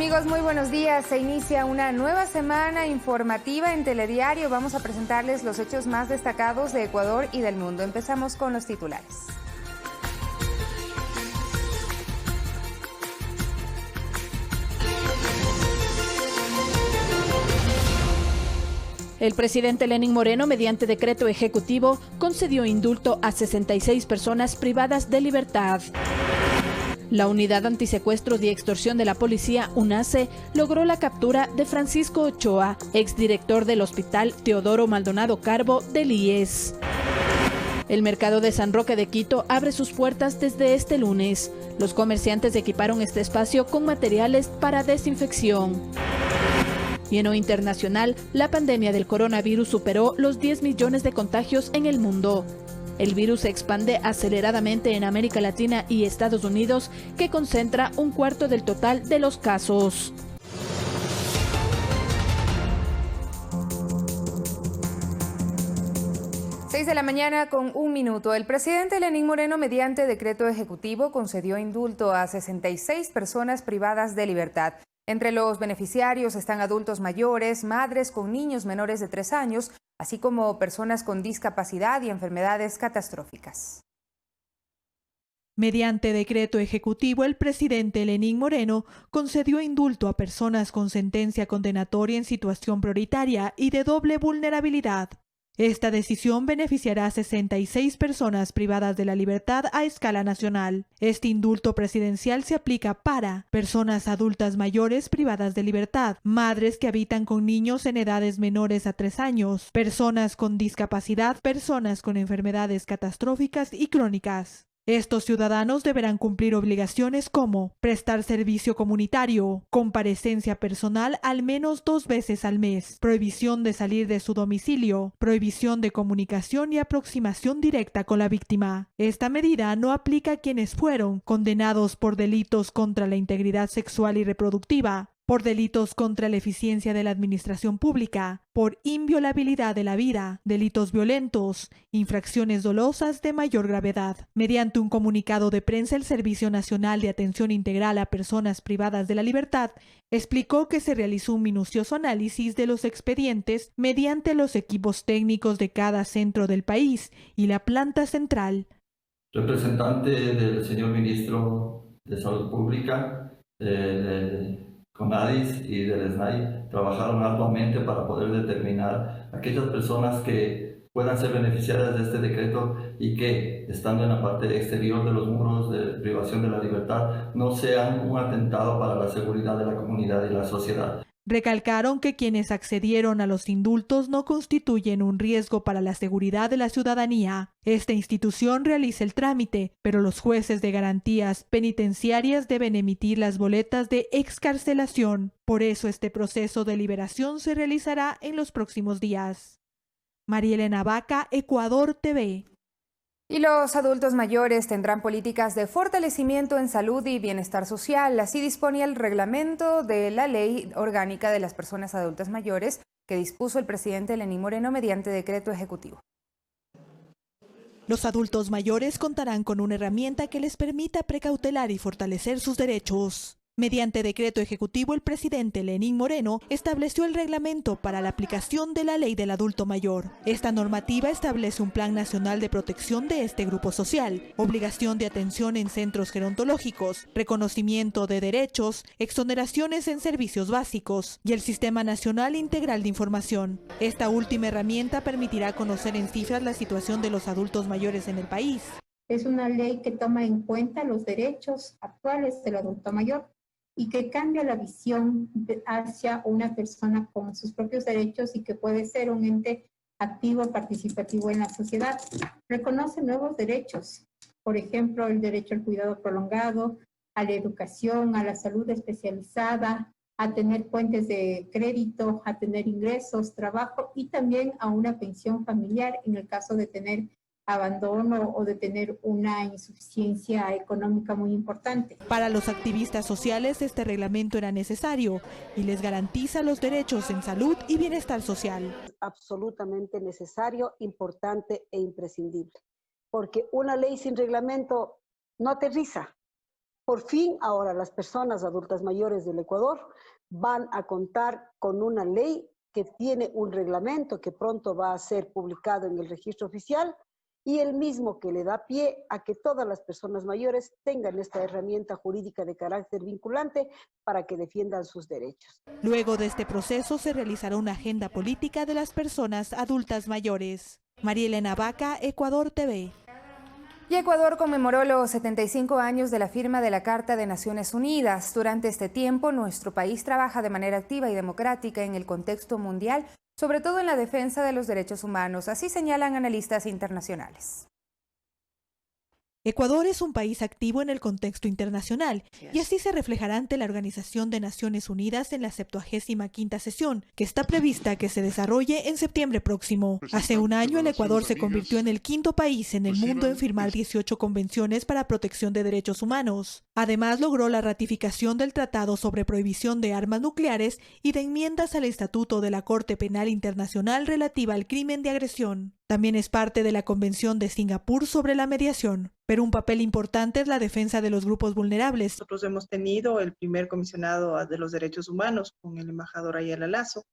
Amigos, muy buenos días. Se inicia una nueva semana informativa en Telediario. Vamos a presentarles los hechos más destacados de Ecuador y del mundo. Empezamos con los titulares. El presidente Lenín Moreno, mediante decreto ejecutivo, concedió indulto a 66 personas privadas de libertad. La Unidad Antisecuestros y Extorsión de la Policía, UNACE, logró la captura de Francisco Ochoa, exdirector del Hospital Teodoro Maldonado Carbo del IES. El mercado de San Roque de Quito abre sus puertas desde este lunes. Los comerciantes equiparon este espacio con materiales para desinfección. Y en lo internacional, la pandemia del coronavirus superó los 10 millones de contagios en el mundo. El virus se expande aceleradamente en América Latina y Estados Unidos, que concentra un cuarto del total de los casos. Seis de la mañana con 1 minuto. El presidente Lenín Moreno, mediante decreto ejecutivo, concedió indulto a 66 personas privadas de libertad. Entre los beneficiarios están adultos mayores, madres con niños menores de 3 años, así como personas con discapacidad y enfermedades catastróficas. Mediante decreto ejecutivo, el presidente Lenín Moreno concedió indulto a personas con sentencia condenatoria en situación prioritaria y de doble vulnerabilidad. Esta decisión beneficiará a 66 personas privadas de la libertad a escala nacional. Este indulto presidencial se aplica para personas adultas mayores privadas de libertad, madres que habitan con niños en edades menores a 3 años, personas con discapacidad, personas con enfermedades catastróficas y crónicas. Estos ciudadanos deberán cumplir obligaciones como prestar servicio comunitario, comparecencia personal al menos 2 veces al mes, prohibición de salir de su domicilio, prohibición de comunicación y aproximación directa con la víctima. Esta medida no aplica a quienes fueron condenados por delitos contra la integridad sexual y reproductiva, por delitos contra la eficiencia de la administración pública, por inviolabilidad de la vida, delitos violentos, infracciones dolosas de mayor gravedad. Mediante un comunicado de prensa, el Servicio Nacional de Atención Integral a Personas Privadas de la Libertad explicó que se realizó un minucioso análisis de los expedientes mediante los equipos técnicos de cada centro del país y la planta central. Representante del señor ministro de Salud Pública, CONADIS y del SNAI trabajaron arduamente para poder determinar aquellas personas que puedan ser beneficiarias de este decreto y que, estando en la parte exterior de los muros de privación de la libertad, no sean un atentado para la seguridad de la comunidad y la sociedad. Recalcaron que quienes accedieron a los indultos no constituyen un riesgo para la seguridad de la ciudadanía. Esta institución realiza el trámite, pero los jueces de garantías penitenciarias deben emitir las boletas de excarcelación. Por eso este proceso de liberación se realizará en los próximos días. María Elena Vaca, Ecuador TV. Y los adultos mayores tendrán políticas de fortalecimiento en salud y bienestar social. Así disponía el reglamento de la Ley Orgánica de las Personas Adultas Mayores que dispuso el presidente Lenín Moreno mediante decreto ejecutivo. Los adultos mayores contarán con una herramienta que les permita precautelar y fortalecer sus derechos. Mediante decreto ejecutivo, el presidente Lenín Moreno estableció el reglamento para la aplicación de la Ley del Adulto Mayor. Esta normativa establece un plan nacional de protección de este grupo social, obligación de atención en centros gerontológicos, reconocimiento de derechos, exoneraciones en servicios básicos y el Sistema Nacional Integral de Información. Esta última herramienta permitirá conocer en cifras la situación de los adultos mayores en el país. Es una ley que toma en cuenta los derechos actuales del adulto mayor y que cambia la visión hacia una persona con sus propios derechos y que puede ser un ente activo, participativo en la sociedad. Reconoce nuevos derechos, por ejemplo, el derecho al cuidado prolongado, a la educación, a la salud especializada, a tener fuentes de crédito, a tener ingresos, trabajo y también a una pensión familiar en el caso de tener abandono o de tener una insuficiencia económica muy importante. Para los activistas sociales, este reglamento era necesario y les garantiza los derechos en salud y bienestar social. Absolutamente necesario, importante e imprescindible, porque una ley sin reglamento no aterriza. Por fin, ahora las personas adultas mayores del Ecuador van a contar con una ley que tiene un reglamento que pronto va a ser publicado en el registro oficial y el mismo que le da pie a que todas las personas mayores tengan esta herramienta jurídica de carácter vinculante para que defiendan sus derechos. Luego de este proceso se realizará una agenda política de las personas adultas mayores. María Elena Vaca, Ecuador TV. Y Ecuador conmemoró los 75 años de la firma de la Carta de Naciones Unidas. Durante este tiempo, nuestro país trabaja de manera activa y democrática en el contexto mundial, sobre todo en la defensa de los derechos humanos, así señalan analistas internacionales. Ecuador es un país activo en el contexto internacional y así se reflejará ante la Organización de Naciones Unidas en la 75ª sesión, que está prevista que se desarrolle en septiembre próximo. Hace un año el Ecuador se convirtió en el 5º país en el mundo en firmar 18 convenciones para protección de derechos humanos. Además logró la ratificación del Tratado sobre Prohibición de Armas Nucleares y de enmiendas al Estatuto de la Corte Penal Internacional relativa al crimen de agresión. También es parte de la Convención de Singapur sobre la mediación, pero un papel importante es la defensa de los grupos vulnerables. Nosotros hemos tenido el primer comisionado de los derechos humanos con el embajador Ayala Lazo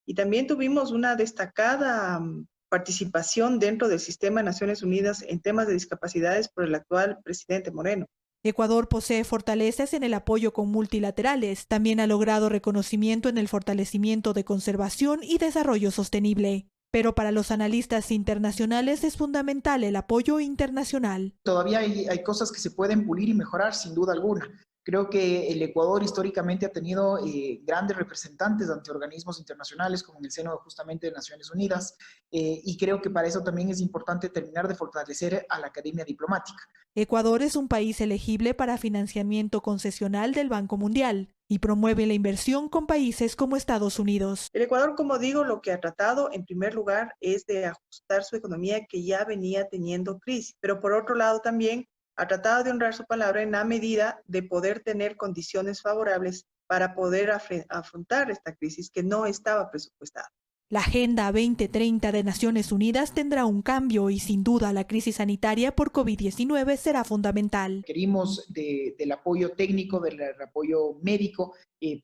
y también tuvimos una destacada participación dentro del sistema de Naciones Unidas en temas de discapacidades por el actual presidente Moreno. Ecuador posee fortalezas en el apoyo con multilaterales. También ha logrado reconocimiento en el fortalecimiento de conservación y desarrollo sostenible. Pero para los analistas internacionales es fundamental el apoyo internacional. Todavía hay cosas que se pueden pulir y mejorar, sin duda alguna. Creo que el Ecuador históricamente ha tenido grandes representantes ante organismos internacionales, como en el seno justamente de Naciones Unidas, y creo que para eso también es importante terminar de fortalecer a la academia diplomática. Ecuador es un país elegible para financiamiento concesional del Banco Mundial y promueve la inversión con países como Estados Unidos. El Ecuador, como digo, lo que ha tratado en primer lugar es de ajustar su economía que ya venía teniendo crisis, pero por otro lado también ha tratado de honrar su palabra en la medida de poder tener condiciones favorables para poder afrontar esta crisis que no estaba presupuestada. La Agenda 2030 de Naciones Unidas tendrá un cambio y sin duda la crisis sanitaria por COVID-19 será fundamental. Requerimos del apoyo técnico, del apoyo médico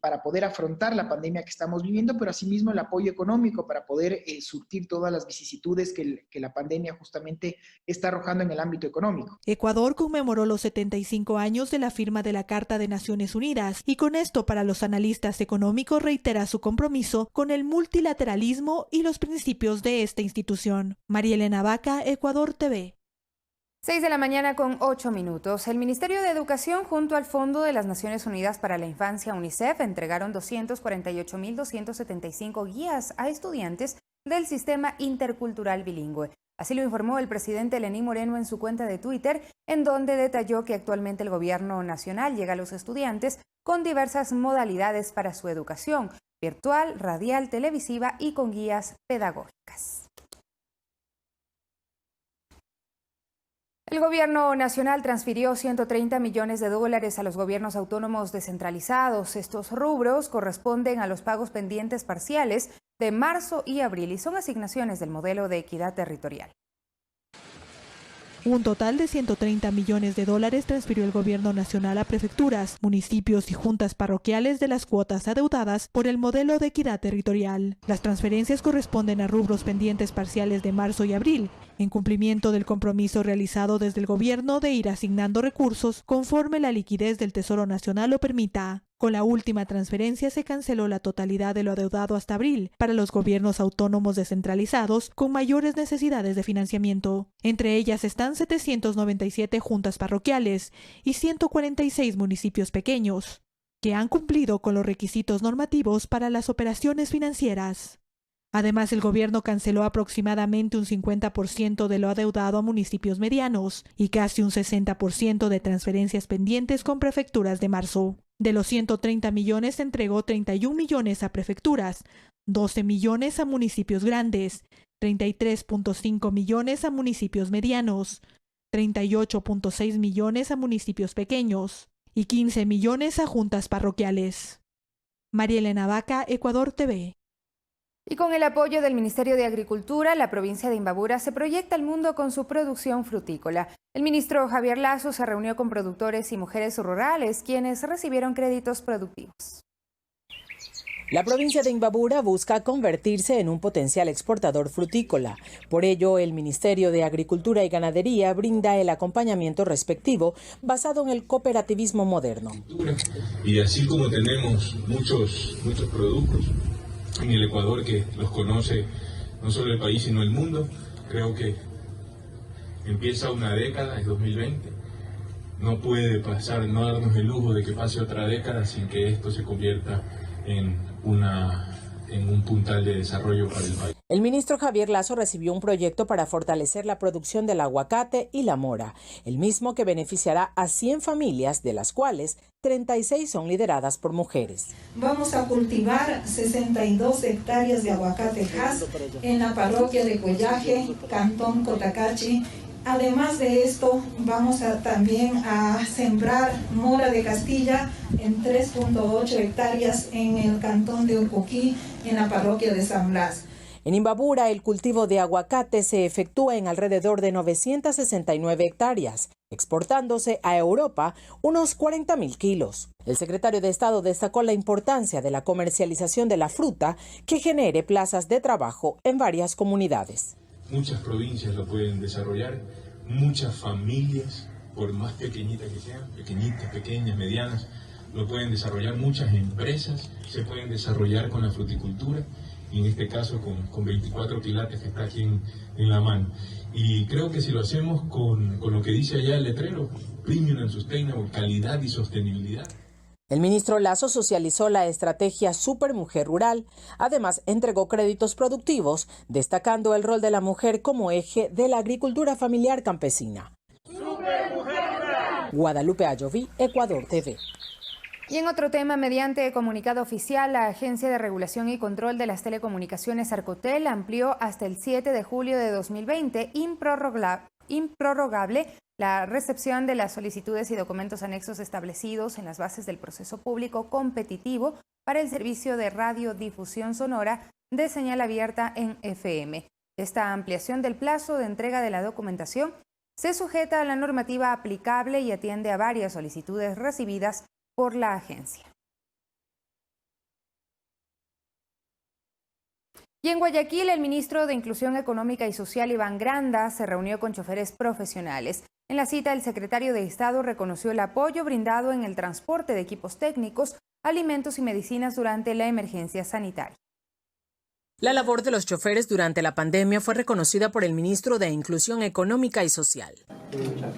para poder afrontar la pandemia que estamos viviendo, pero asimismo el apoyo económico para poder surtir todas las vicisitudes que la pandemia justamente está arrojando en el ámbito económico. Ecuador conmemoró los 75 años de la firma de la Carta de Naciones Unidas y con esto para los analistas económicos reitera su compromiso con el multilateralismo y los principios de esta institución. María Elena Vaca, Ecuador TV. 6 de la mañana con 8 minutos. El Ministerio de Educación junto al Fondo de las Naciones Unidas para la Infancia, UNICEF, entregaron 248.275 guías a estudiantes del sistema intercultural bilingüe. Así lo informó el presidente Lenín Moreno en su cuenta de Twitter, en donde detalló que actualmente el gobierno nacional llega a los estudiantes con diversas modalidades para su educación, virtual, radial, televisiva y con guías pedagógicas. El gobierno nacional transfirió 130 millones de dólares a los gobiernos autónomos descentralizados. Estos rubros corresponden a los pagos pendientes parciales de marzo y abril y son asignaciones del modelo de equidad territorial. Un total de 130 millones de dólares transfirió el gobierno nacional a prefecturas, municipios y juntas parroquiales de las cuotas adeudadas por el modelo de equidad territorial. Las transferencias corresponden a rubros pendientes parciales de marzo y abril, en cumplimiento del compromiso realizado desde el gobierno de ir asignando recursos conforme la liquidez del Tesoro Nacional lo permita. Con la última transferencia se canceló la totalidad de lo adeudado hasta abril para los gobiernos autónomos descentralizados con mayores necesidades de financiamiento. Entre ellas están 797 juntas parroquiales y 146 municipios pequeños, que han cumplido con los requisitos normativos para las operaciones financieras. Además, el gobierno canceló aproximadamente un 50% de lo adeudado a municipios medianos y casi un 60% de transferencias pendientes con prefecturas de marzo. De los 130 millones se entregó 31 millones a prefecturas, 12 millones a municipios grandes, 33.5 millones a municipios medianos, 38.6 millones a municipios pequeños y 15 millones a juntas parroquiales. María Elena Vaca, Ecuador TV. Y con el apoyo del Ministerio de Agricultura, la provincia de Imbabura se proyecta al mundo con su producción frutícola. El ministro Javier Lasso se reunió con productores y mujeres rurales, quienes recibieron créditos productivos. La provincia de Imbabura busca convertirse en un potencial exportador frutícola. Por ello, el Ministerio de Agricultura y Ganadería brinda el acompañamiento respectivo basado en el cooperativismo moderno. Y así como tenemos muchos productos en el Ecuador que los conoce no solo el país sino el mundo, creo que empieza una década, es 2020, no puede pasar, no darnos el lujo de que pase otra década sin que esto se convierta en un puntal de desarrollo para el país. El ministro Javier Lasso recibió un proyecto para fortalecer la producción del aguacate y la mora, el mismo que beneficiará a 100 familias, de las cuales 36 son lideradas por mujeres. Vamos a cultivar 62 hectáreas de aguacate Hass en la parroquia de Collaje, Cantón Cotacachi. Además de esto, vamos también a sembrar mora de Castilla en 3.8 hectáreas en el cantón de Urcuquí, en la parroquia de San Blas. En Imbabura, el cultivo de aguacate se efectúa en alrededor de 969 hectáreas, exportándose a Europa unos 40.000 kilos. El secretario de Estado destacó la importancia de la comercialización de la fruta que genere plazas de trabajo en varias comunidades. Muchas provincias lo pueden desarrollar, muchas familias, por más pequeñitas que sean, pequeñas, medianas, lo pueden desarrollar, muchas empresas se pueden desarrollar con la fruticultura, y en este caso con 24 quilates que está aquí en la mano. Y creo que si lo hacemos con lo que dice allá el letrero, Premium and Sustainable, calidad y sostenibilidad. El ministro Lasso socializó la estrategia Supermujer Rural. Además, entregó créditos productivos, destacando el rol de la mujer como eje de la agricultura familiar campesina. Guadalupe Ayoví, Ecuador TV. Y en otro tema, mediante comunicado oficial, la Agencia de Regulación y Control de las Telecomunicaciones Arcotel amplió hasta el 7 de julio de 2020 improrrogable la recepción de las solicitudes y documentos anexos establecidos en las bases del proceso público competitivo para el servicio de radiodifusión sonora de señal abierta en FM. Esta ampliación del plazo de entrega de la documentación se sujeta a la normativa aplicable y atiende a varias solicitudes recibidas por la agencia. Y en Guayaquil, el ministro de Inclusión Económica y Social, Iván Granda, se reunió con choferes profesionales. En la cita, el secretario de Estado reconoció el apoyo brindado en el transporte de equipos técnicos, alimentos y medicinas durante la emergencia sanitaria. La labor de los choferes durante la pandemia fue reconocida por el ministro de Inclusión Económica y Social.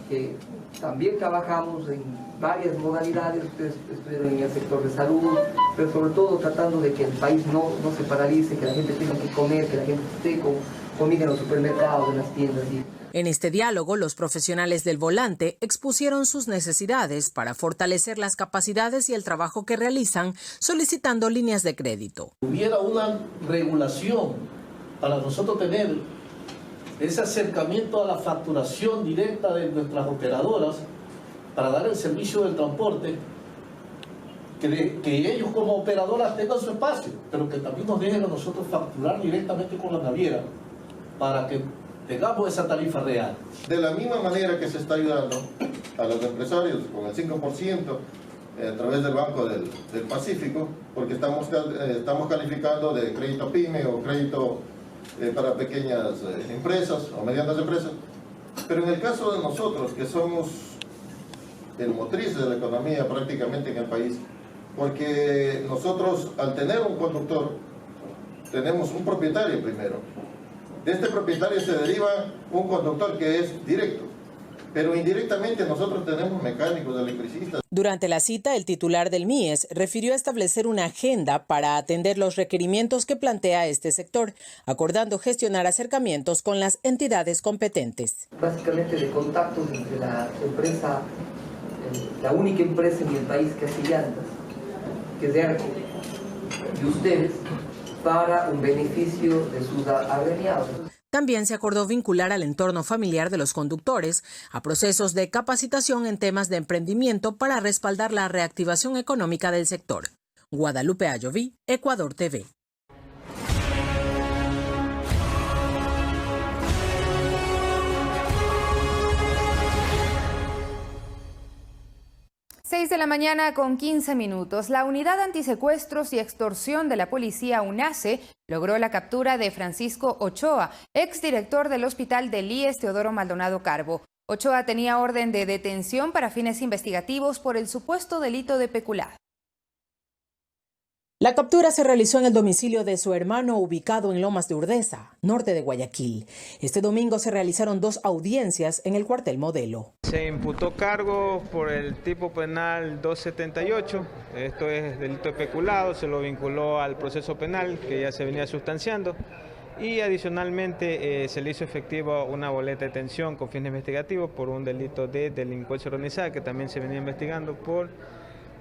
Que también trabajamos en varias modalidades, ustedes estuvieron en el sector de salud, pero sobre todo tratando de que el país no se paralice, que la gente tenga que comer, que la gente esté con comida en los supermercados, en las tiendas. En este diálogo, los profesionales del volante expusieron sus necesidades para fortalecer las capacidades y el trabajo que realizan, solicitando líneas de crédito. Hubiera una regulación para nosotros tener ese acercamiento a la facturación directa de nuestras operadoras para dar el servicio del transporte, que ellos como operadoras tengan su espacio, pero que también nos dejen a nosotros facturar directamente con la naviera para que tengamos esa tarifa real. De la misma manera que se está ayudando a los empresarios con el 5% a través del Banco del Pacífico, porque estamos calificando de crédito PYME o crédito para pequeñas empresas o medianas empresas. Pero en el caso de nosotros, que somos el motriz de la economía prácticamente en el país, porque nosotros al tener un conductor, tenemos un propietario primero. De este propietario se deriva un conductor que es directo, pero indirectamente nosotros tenemos mecánicos, electricistas. Durante la cita, el titular del MIES refirió a establecer una agenda para atender los requerimientos que plantea este sector, acordando gestionar acercamientos con las entidades competentes. Básicamente de contactos entre la empresa, la única empresa en el país que hace llantas, que es de Arco, y ustedes, para un beneficio de sus agremiados. También se acordó vincular al entorno familiar de los conductores a procesos de capacitación en temas de emprendimiento para respaldar la reactivación económica del sector. Guadalupe Ayoví, Ecuador TV. 6 de la mañana con 15 minutos. La Unidad Antisecuestros y Extorsión de la Policía UNACE logró la captura de Francisco Ochoa, exdirector del Hospital del IES Teodoro Maldonado Carbo. Ochoa tenía orden de detención para fines investigativos por el supuesto delito de peculado. La captura se realizó en el domicilio de su hermano ubicado en Lomas de Urdesa, norte de Guayaquil. Este domingo se realizaron 2 audiencias en el cuartel Modelo. Se imputó cargo por el tipo penal 278, esto es delito de peculado, se lo vinculó al proceso penal que ya se venía sustanciando y adicionalmente se le hizo efectiva una boleta de detención con fines investigativos por un delito de delincuencia organizada que también se venía investigando por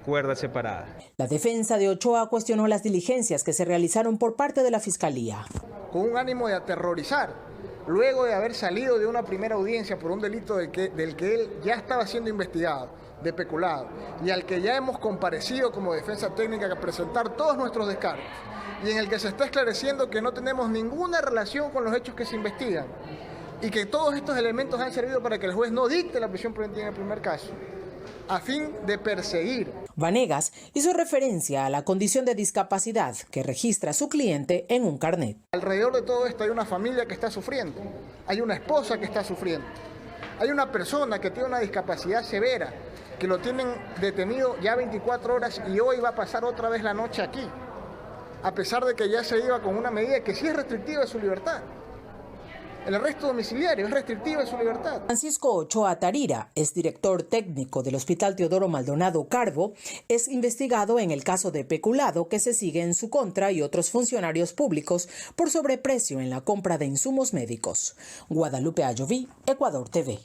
cuerda separada. La defensa de Ochoa cuestionó las diligencias que se realizaron por parte de la Fiscalía. Con un ánimo de aterrorizar, luego de haber salido de una primera audiencia por un delito del que él ya estaba siendo investigado, de peculado, y al que ya hemos comparecido como defensa técnica a presentar todos nuestros descargos, y en el que se está esclareciendo que no tenemos ninguna relación con los hechos que se investigan, y que todos estos elementos han servido para que el juez no dicte la prisión preventiva en el primer caso, a fin de perseguir. Vanegas hizo referencia a la condición de discapacidad que registra su cliente en un carnet. Alrededor de todo esto hay una familia que está sufriendo, hay una esposa que está sufriendo, hay una persona que tiene una discapacidad severa, que lo tienen detenido ya 24 horas y hoy va a pasar otra vez la noche aquí, a pesar de que ya se iba con una medida que sí es restrictiva de su libertad. El arresto domiciliario es restrictivo de su libertad. Francisco Ochoa Tarira, es director técnico del Hospital Teodoro Maldonado Carbo, es investigado en el caso de peculado que se sigue en su contra y otros funcionarios públicos por sobreprecio en la compra de insumos médicos. Guadalupe Ayoví, Ecuador TV.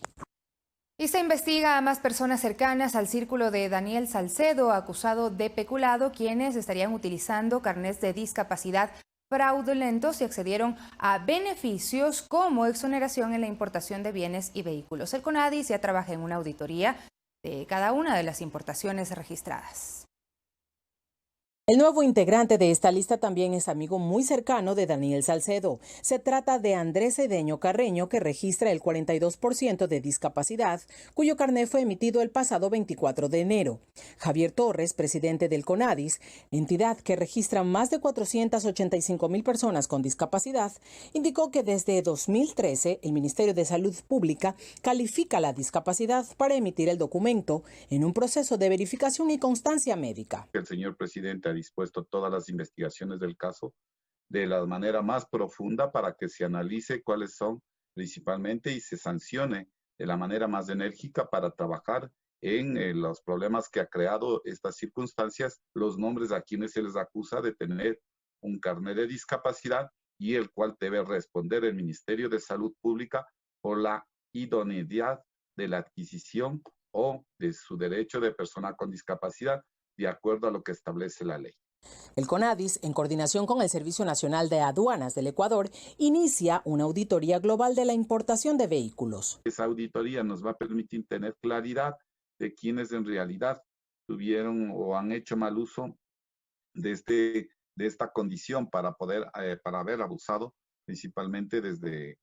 Y se investiga a más personas cercanas al círculo de Daniel Salcedo, acusado de peculado, quienes estarían utilizando carnets de discapacidad fraudulentos y accedieron a beneficios como exoneración en la importación de bienes y vehículos. El CONADIS ya trabaja en una auditoría de cada una de las importaciones registradas. El nuevo integrante de esta lista también es amigo muy cercano de Daniel Salcedo. Se trata de Andrés Cedeño Carreño, que registra el 42% de discapacidad, cuyo carnet fue emitido el pasado 24 de enero. Javier Torres, presidente del CONADIS, entidad que registra más de 485,000 personas con discapacidad, indicó que desde 2013 el Ministerio de Salud Pública califica la discapacidad para emitir el documento en un proceso de verificación y constancia médica. El señor presidente ha dispuesto todas las investigaciones del caso de la manera más profunda para que se analice cuáles son principalmente y se sancione de la manera más enérgica para trabajar en los problemas que ha creado estas circunstancias, los nombres a quienes se les acusa de tener un carnet de discapacidad y el cual debe responder el Ministerio de Salud Pública por la idoneidad de la adquisición o de su derecho de persona con discapacidad de acuerdo a lo que establece la ley. El CONADIS, en coordinación con el Servicio Nacional de Aduanas del Ecuador, inicia una auditoría global de la importación de vehículos. Esa auditoría nos va a permitir tener claridad de quienes en realidad tuvieron o han hecho mal uso de esta condición para haber abusado principalmente desde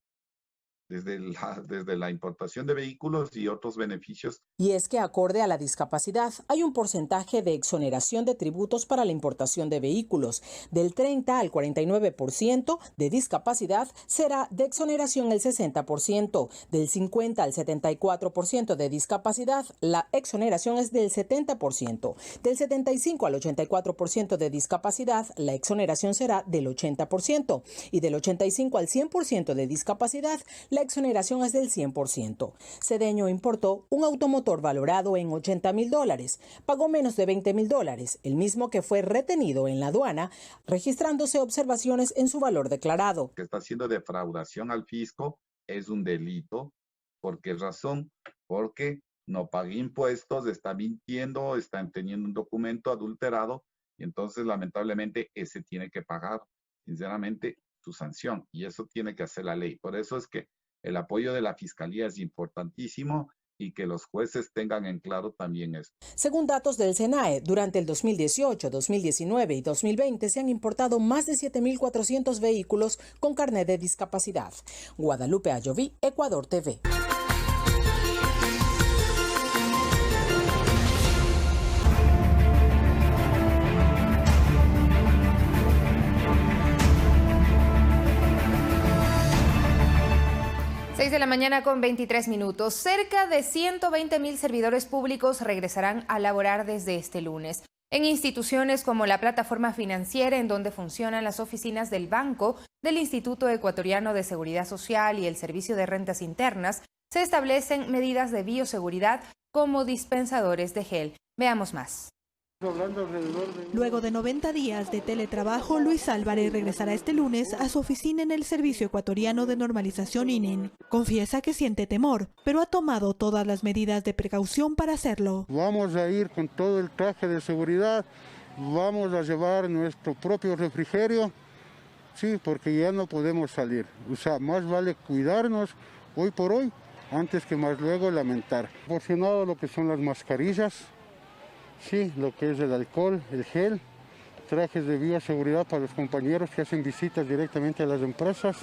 la importación de vehículos y otros beneficios. Y es que acorde a la discapacidad hay un porcentaje de exoneración de tributos para la importación de vehículos. Del 30 al 49% de discapacidad será de exoneración el 60%. Del 50 al 74% de discapacidad la exoneración es del 70%. Del 75 al 84% de discapacidad la exoneración será del 80%. Y del 85 al 100% de discapacidad la exoneración es del 100%. Cedeño importó un automotor valorado en $80,000. Pagó menos de $20,000, el mismo que fue retenido en la aduana, registrándose observaciones en su valor declarado. Que está haciendo defraudación al fisco es un delito. ¿Por qué razón? Porque no paga impuestos, está mintiendo, está teniendo un documento adulterado y entonces lamentablemente ese tiene que pagar, sinceramente, su sanción y eso tiene que hacer la ley. Por eso es que el apoyo de la Fiscalía es importantísimo y que los jueces tengan en claro también esto. Según datos del SENAE, durante el 2018, 2019 y 2020 se han importado más de 7,400 vehículos con carnet de discapacidad. Guadalupe Ayoví, Ecuador TV. 6 de la mañana con 23 minutos. Cerca de 120.000 servidores públicos regresarán a laborar desde este lunes. En instituciones como la plataforma financiera, en donde funcionan las oficinas del Banco, del Instituto Ecuatoriano de Seguridad Social y el Servicio de Rentas Internas, se establecen medidas de bioseguridad como dispensadores de gel. Veamos más. Luego de 90 días de teletrabajo, Luis Álvarez regresará este lunes a su oficina en el Servicio Ecuatoriano de Normalización INEN. Confiesa que siente temor, pero ha tomado todas las medidas de precaución para hacerlo. Vamos a ir con todo el traje de seguridad, vamos a llevar nuestro propio refrigerio, sí, porque ya no podemos salir. O sea, más vale cuidarnos hoy por hoy, antes que más luego lamentar. Proporcionado lo que son las mascarillas, sí, lo que es el alcohol, el gel, trajes de bioseguridad para los compañeros que hacen visitas directamente a las empresas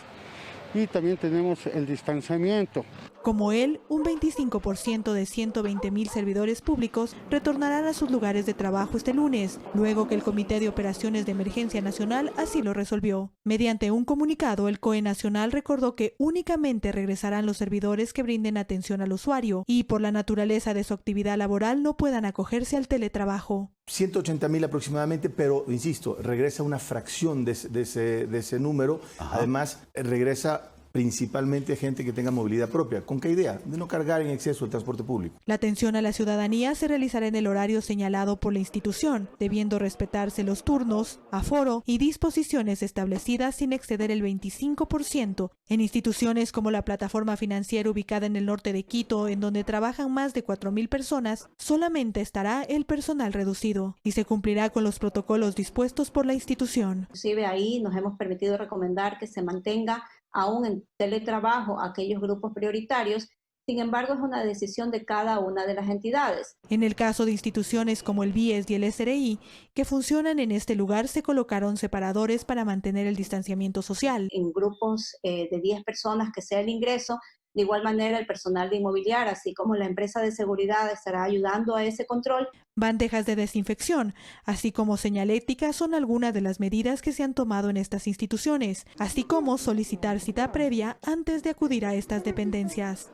y también tenemos el distanciamiento. Como él, un 25% de 120.000 servidores públicos retornarán a sus lugares de trabajo este lunes, luego que el Comité de Operaciones de Emergencia Nacional así lo resolvió. Mediante un comunicado, el COE Nacional recordó que únicamente regresarán los servidores que brinden atención al usuario y por la naturaleza de su actividad laboral no puedan acogerse al teletrabajo. 180.000 aproximadamente, pero insisto, regresa una fracción de ese número. Ajá. Además, regresa principalmente gente que tenga movilidad propia. ¿Con qué idea? De no cargar en exceso el transporte público. La atención a la ciudadanía se realizará en el horario señalado por la institución, debiendo respetarse los turnos, aforo y disposiciones establecidas sin exceder el 25%. En instituciones como la plataforma financiera ubicada en el norte de Quito, en donde trabajan más de 4.000 personas, solamente estará el personal reducido y se cumplirá con los protocolos dispuestos por la institución. Inclusive ahí nos hemos permitido recomendar que se mantenga aún en teletrabajo aquellos grupos prioritarios. Sin embargo, es una decisión de cada una de las entidades. En el caso de instituciones como el BIES y el SRI, que funcionan en este lugar, se colocaron separadores para mantener el distanciamiento social. En grupos de 10 personas que sea el ingreso. De igual manera, el personal de inmobiliaria, así como la empresa de seguridad, estará ayudando a ese control. Bandejas de desinfección, así como señalética, son algunas de las medidas que se han tomado en estas instituciones, así como solicitar cita previa antes de acudir a estas dependencias.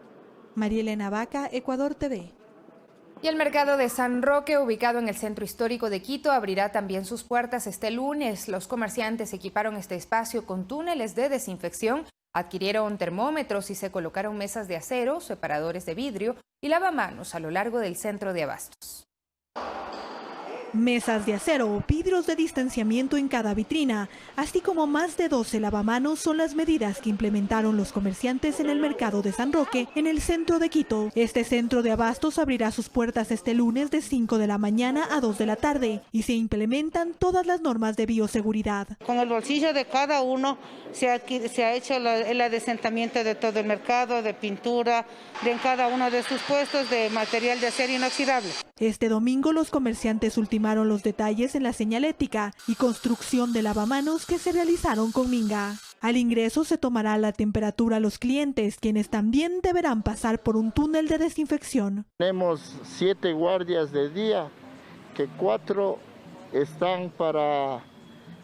María Elena Vaca, Ecuador TV. Y el mercado de San Roque, ubicado en el centro histórico de Quito, abrirá también sus puertas este lunes. Los comerciantes equiparon este espacio con túneles de desinfección, adquirieron termómetros y se colocaron mesas de acero, separadores de vidrio y lavamanos a lo largo del centro de abastos. Mesas de acero o vidrios de distanciamiento en cada vitrina, así como más de 12 lavamanos son las medidas que implementaron los comerciantes en el mercado de San Roque, en el centro de Quito. Este centro de abastos abrirá sus puertas este lunes de 5 de la mañana a 2 de la tarde y se implementan todas las normas de bioseguridad. Con el bolsillo de cada uno se ha hecho el adesentamiento de todo el mercado, de pintura, en cada uno de sus puestos de material de acero inoxidable. Este domingo los comerciantes ultimaron los detalles en la señalética y construcción de lavamanos que se realizaron con minga. Al ingreso se tomará la temperatura a los clientes, quienes también deberán pasar por un túnel de desinfección. Tenemos 7 guardias de día, que 4 están para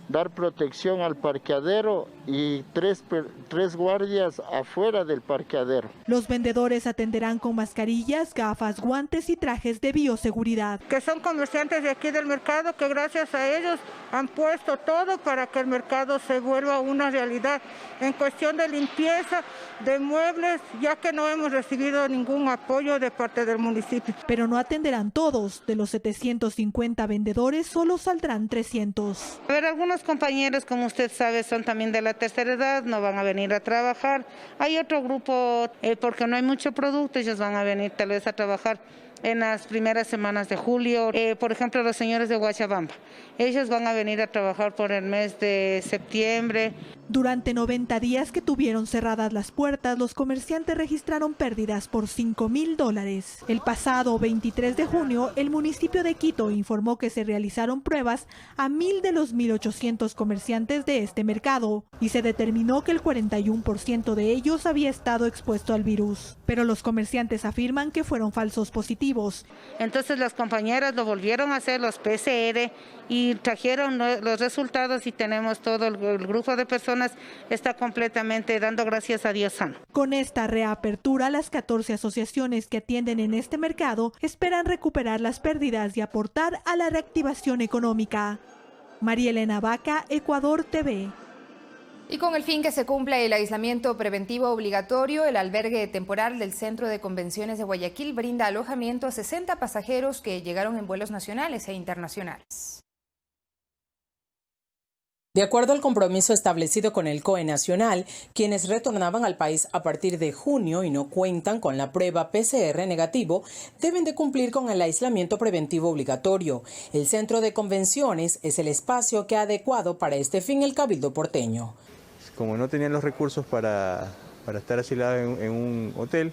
dar protección al parqueadero y 3 guardias afuera del parqueadero. Los vendedores atenderán con mascarillas, gafas, guantes y trajes de bioseguridad. Que son comerciantes de aquí del mercado que gracias a ellos han puesto todo para que el mercado se vuelva una realidad. En cuestión de limpieza, de muebles, ya que no hemos recibido ningún apoyo de parte del municipio. Pero no atenderán todos. De los 750 vendedores, solo saldrán 300. A ver, algunos compañeros, como usted sabe, son también de la tercera edad, no van a venir a trabajar. Hay otro grupo, porque no hay mucho producto, ellos van a venir tal vez a trabajar en las primeras semanas de julio. Por ejemplo, los señores de Huachabamba, ellos van a venir a trabajar por el mes de septiembre. Durante 90 días que tuvieron cerradas las puertas, los comerciantes registraron pérdidas por $5.000. El pasado 23 de junio, el municipio de Quito informó que se realizaron pruebas a 1.000 de los 1.800 comerciantes de este mercado y se determinó que el 41% de ellos había estado expuesto al virus. Pero los comerciantes afirman que fueron falsos positivos negativos. Entonces las compañeras lo volvieron a hacer, los PCR, y trajeron los resultados y tenemos todo el grupo de personas está completamente dando gracias a Dios sano. Con esta reapertura, las 14 asociaciones que atienden en este mercado esperan recuperar las pérdidas y aportar a la reactivación económica. María Elena Vaca, Ecuador TV. Y con el fin que se cumpla el aislamiento preventivo obligatorio, el albergue temporal del Centro de Convenciones de Guayaquil brinda alojamiento a 60 pasajeros que llegaron en vuelos nacionales e internacionales. De acuerdo al compromiso establecido con el COE Nacional, quienes retornaban al país a partir de junio y no cuentan con la prueba PCR negativo, deben de cumplir con el aislamiento preventivo obligatorio. El Centro de Convenciones es el espacio que ha adecuado para este fin el Cabildo porteño. Como no tenían los recursos para estar asilados en un hotel,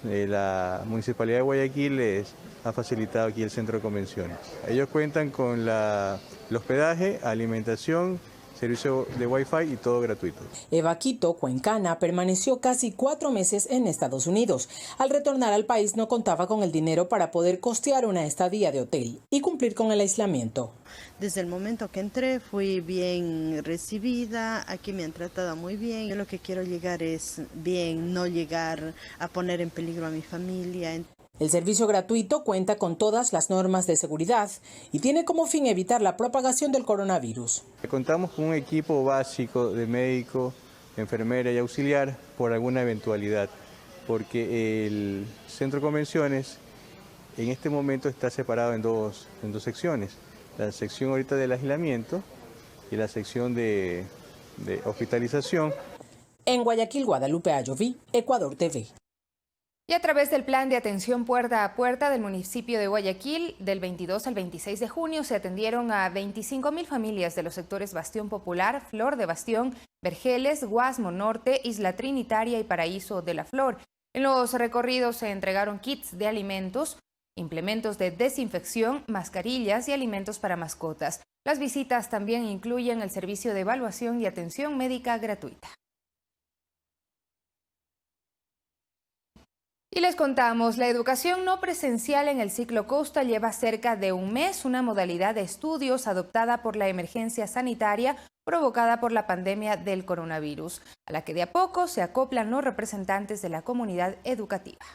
la Municipalidad de Guayaquil les ha facilitado aquí el Centro de Convenciones. Ellos cuentan con el hospedaje, alimentación, servicio de Wi-Fi y todo gratuito. Eva Quito, cuencana, permaneció casi 4 meses en Estados Unidos. Al retornar al país no contaba con el dinero para poder costear una estadía de hotel y cumplir con el aislamiento. Desde el momento que entré fui bien recibida, aquí me han tratado muy bien. Yo lo que quiero llegar es bien, no llegar a poner en peligro a mi familia. El servicio gratuito cuenta con todas las normas de seguridad y tiene como fin evitar la propagación del coronavirus. Contamos con un equipo básico de médico, enfermera y auxiliar por alguna eventualidad, porque el Centro de Convenciones en este momento está separado en dos secciones. La sección ahorita del aislamiento y la sección de hospitalización. En Guayaquil, Guadalupe Ayoví, Ecuador TV. Y a través del plan de atención puerta a puerta del municipio de Guayaquil, del 22 al 26 de junio se atendieron a 25.000 familias de los sectores Bastión Popular, Flor de Bastión, Vergeles, Guasmo Norte, Isla Trinitaria y Paraíso de la Flor. En los recorridos se entregaron kits de alimentos, implementos de desinfección, mascarillas y alimentos para mascotas. Las visitas también incluyen el servicio de evaluación y atención médica gratuita. Y les contamos, la educación no presencial en el ciclo Costa lleva cerca de un mes, una modalidad de estudios adoptada por la emergencia sanitaria provocada por la pandemia del coronavirus, a la que de a poco se acoplan los representantes de la comunidad educativa.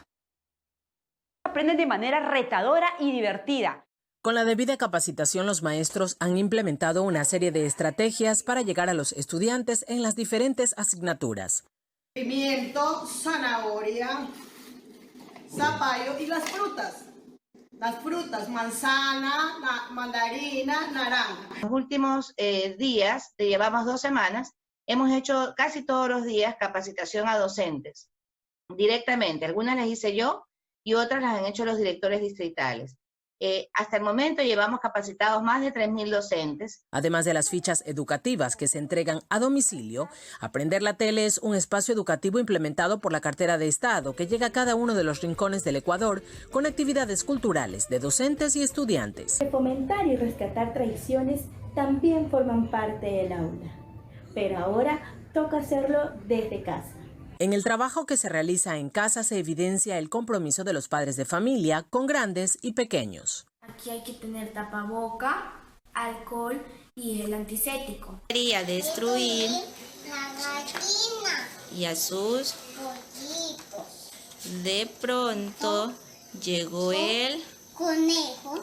Aprenden de manera retadora y divertida. Con la debida capacitación, los maestros han implementado una serie de estrategias para llegar a los estudiantes en las diferentes asignaturas. Pimiento, zanahoria, zapallo y las frutas. Las frutas, manzana, mandarina, naranja. Los últimos días, llevamos 2 semanas, hemos hecho casi todos los días capacitación a docentes directamente. Algunas las hice yo y otras las han hecho los directores distritales. Hasta el momento llevamos capacitados más de 3.000 docentes. Además de las fichas educativas que se entregan a domicilio, Aprender la Tele es un espacio educativo implementado por la Cartera de Estado que llega a cada uno de los rincones del Ecuador con actividades culturales de docentes y estudiantes. Fomentar y rescatar tradiciones también forman parte del aula, pero ahora toca hacerlo desde casa. En el trabajo que se realiza en casa se evidencia el compromiso de los padres de familia con grandes y pequeños. Aquí hay que tener tapaboca, alcohol y el antiséptico. Quería destruir y a sus pollitos. De pronto llegó el conejo.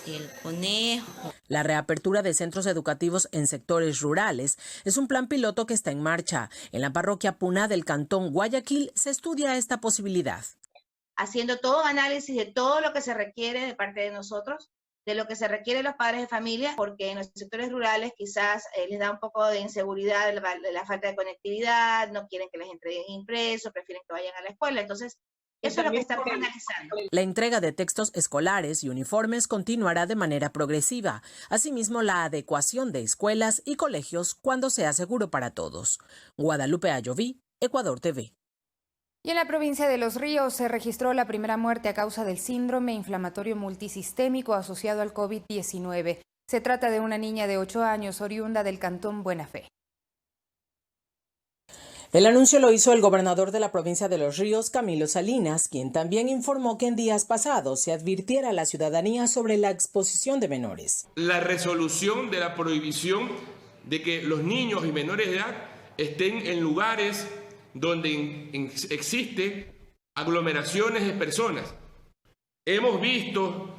La reapertura de centros educativos en sectores rurales es un plan piloto que está en marcha. En la parroquia Puná del Cantón Guayaquil se estudia esta posibilidad. Haciendo todo análisis de todo lo que se requiere de parte de nosotros, de lo que se requiere de los padres de familia, porque en los sectores rurales quizás les da un poco de inseguridad la falta de conectividad, no quieren que les entreguen impresos, prefieren que vayan a la escuela. Entonces, eso es lo que estamos analizando. La entrega de textos escolares y uniformes continuará de manera progresiva. Asimismo, la adecuación de escuelas y colegios cuando sea seguro para todos. Guadalupe Ayoví, Ecuador TV. Y en la provincia de Los Ríos se registró la primera muerte a causa del síndrome inflamatorio multisistémico asociado al COVID-19. Se trata de una niña de 8 años oriunda del Cantón Buena Fe. El anuncio lo hizo el gobernador de la provincia de Los Ríos, Camilo Salinas, quien también informó que en días pasados se advirtiera a la ciudadanía sobre la exposición de menores. La resolución de la prohibición de que los niños y menores de edad estén en lugares donde existen aglomeraciones de personas. Hemos visto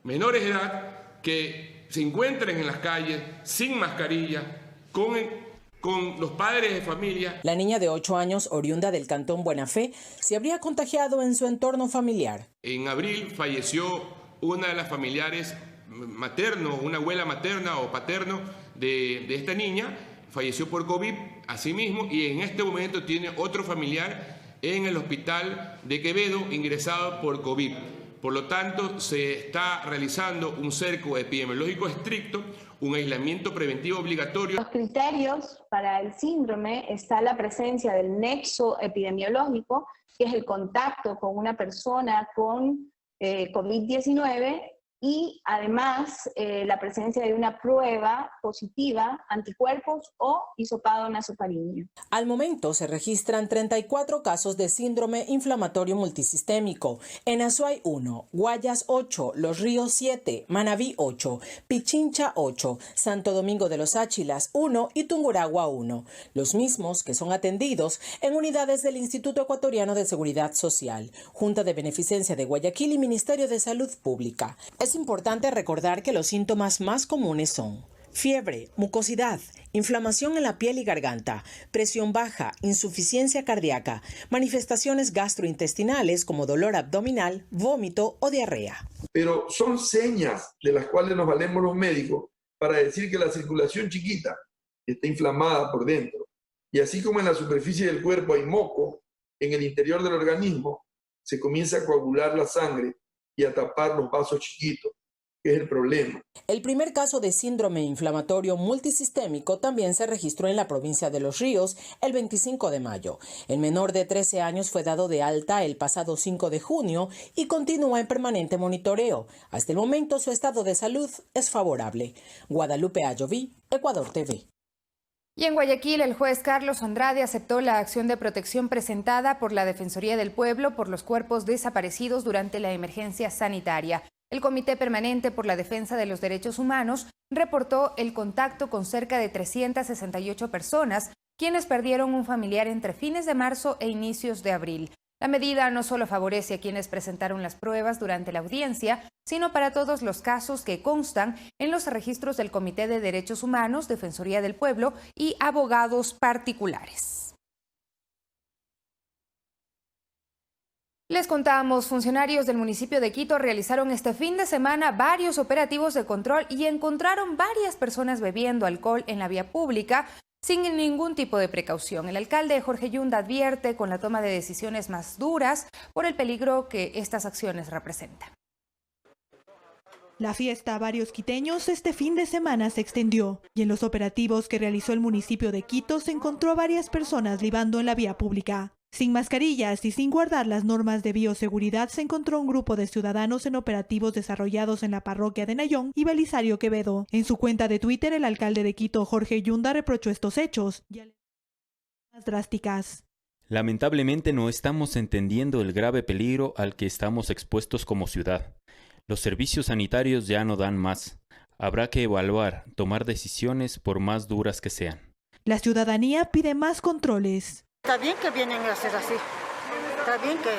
menores de edad que se encuentran en las calles sin mascarilla, con los padres de familia. La niña de 8 años, oriunda del cantón Buena Fe, se habría contagiado en su entorno familiar. En abril falleció una de las familiares materno, una abuela materna o paterno de esta niña, falleció por COVID asimismo, y en este momento tiene otro familiar en el hospital de Quevedo ingresado por COVID. Por lo tanto, se está realizando un cerco epidemiológico estricto, un aislamiento preventivo obligatorio. Los criterios para el síndrome está la presencia del nexo epidemiológico, que es el contacto con una persona con COVID-19, y además la presencia de una prueba positiva, anticuerpos o hisopado nasofaríngeo. Al momento se registran 34 casos de síndrome inflamatorio multisistémico. En Azuay 1, Guayas 8, Los Ríos 7, Manabí 8, Pichincha 8, Santo Domingo de los Áchilas 1 y Tungurahua 1. Los mismos que son atendidos en unidades del Instituto Ecuatoriano de Seguridad Social, Junta de Beneficencia de Guayaquil y Ministerio de Salud Pública. Es importante recordar que los síntomas más comunes son fiebre, mucosidad, inflamación en la piel y garganta, presión baja, insuficiencia cardíaca, manifestaciones gastrointestinales como dolor abdominal, vómito o diarrea. Pero son señas de las cuales nos valemos los médicos para decir que la circulación chiquita está inflamada por dentro. Y así como en la superficie del cuerpo hay moco, en el interior del organismo se comienza a coagular la sangre y a tapar los vasos chiquitos, que es el problema. El primer caso de síndrome inflamatorio multisistémico también se registró en la provincia de Los Ríos el 25 de mayo. El menor de 13 años fue dado de alta el pasado 5 de junio y continúa en permanente monitoreo. Hasta el momento su estado de salud es favorable. Guadalupe Ayoví, Ecuador TV. Y en Guayaquil, el juez Carlos Andrade aceptó la acción de protección presentada por la Defensoría del Pueblo por los cuerpos desaparecidos durante la emergencia sanitaria. El Comité Permanente por la Defensa de los Derechos Humanos reportó el contacto con cerca de 368 personas, quienes perdieron un familiar entre fines de marzo e inicios de abril. La medida no solo favorece a quienes presentaron las pruebas durante la audiencia, sino para todos los casos que constan en los registros del Comité de Derechos Humanos, Defensoría del Pueblo y abogados particulares. Les contamos, funcionarios del municipio de Quito realizaron este fin de semana varios operativos de control y encontraron varias personas bebiendo alcohol en la vía pública sin ningún tipo de precaución. El alcalde Jorge Yunda advierte con la toma de decisiones más duras por el peligro que estas acciones representan. La fiesta a varios quiteños este fin de semana se extendió y en los operativos que realizó el municipio de Quito se encontró a varias personas libando en la vía pública. Sin mascarillas y sin guardar las normas de bioseguridad se encontró un grupo de ciudadanos en operativos desarrollados en la parroquia de Nayón y Belisario Quevedo. En su cuenta de Twitter, el alcalde de Quito, Jorge Yunda, reprochó estos hechos y más drásticas. Lamentablemente no estamos entendiendo el grave peligro al que estamos expuestos como ciudad. Los servicios sanitarios ya no dan más. Habrá que evaluar, tomar decisiones por más duras que sean. La ciudadanía pide más controles. Está bien que vienen a hacer así. Está bien que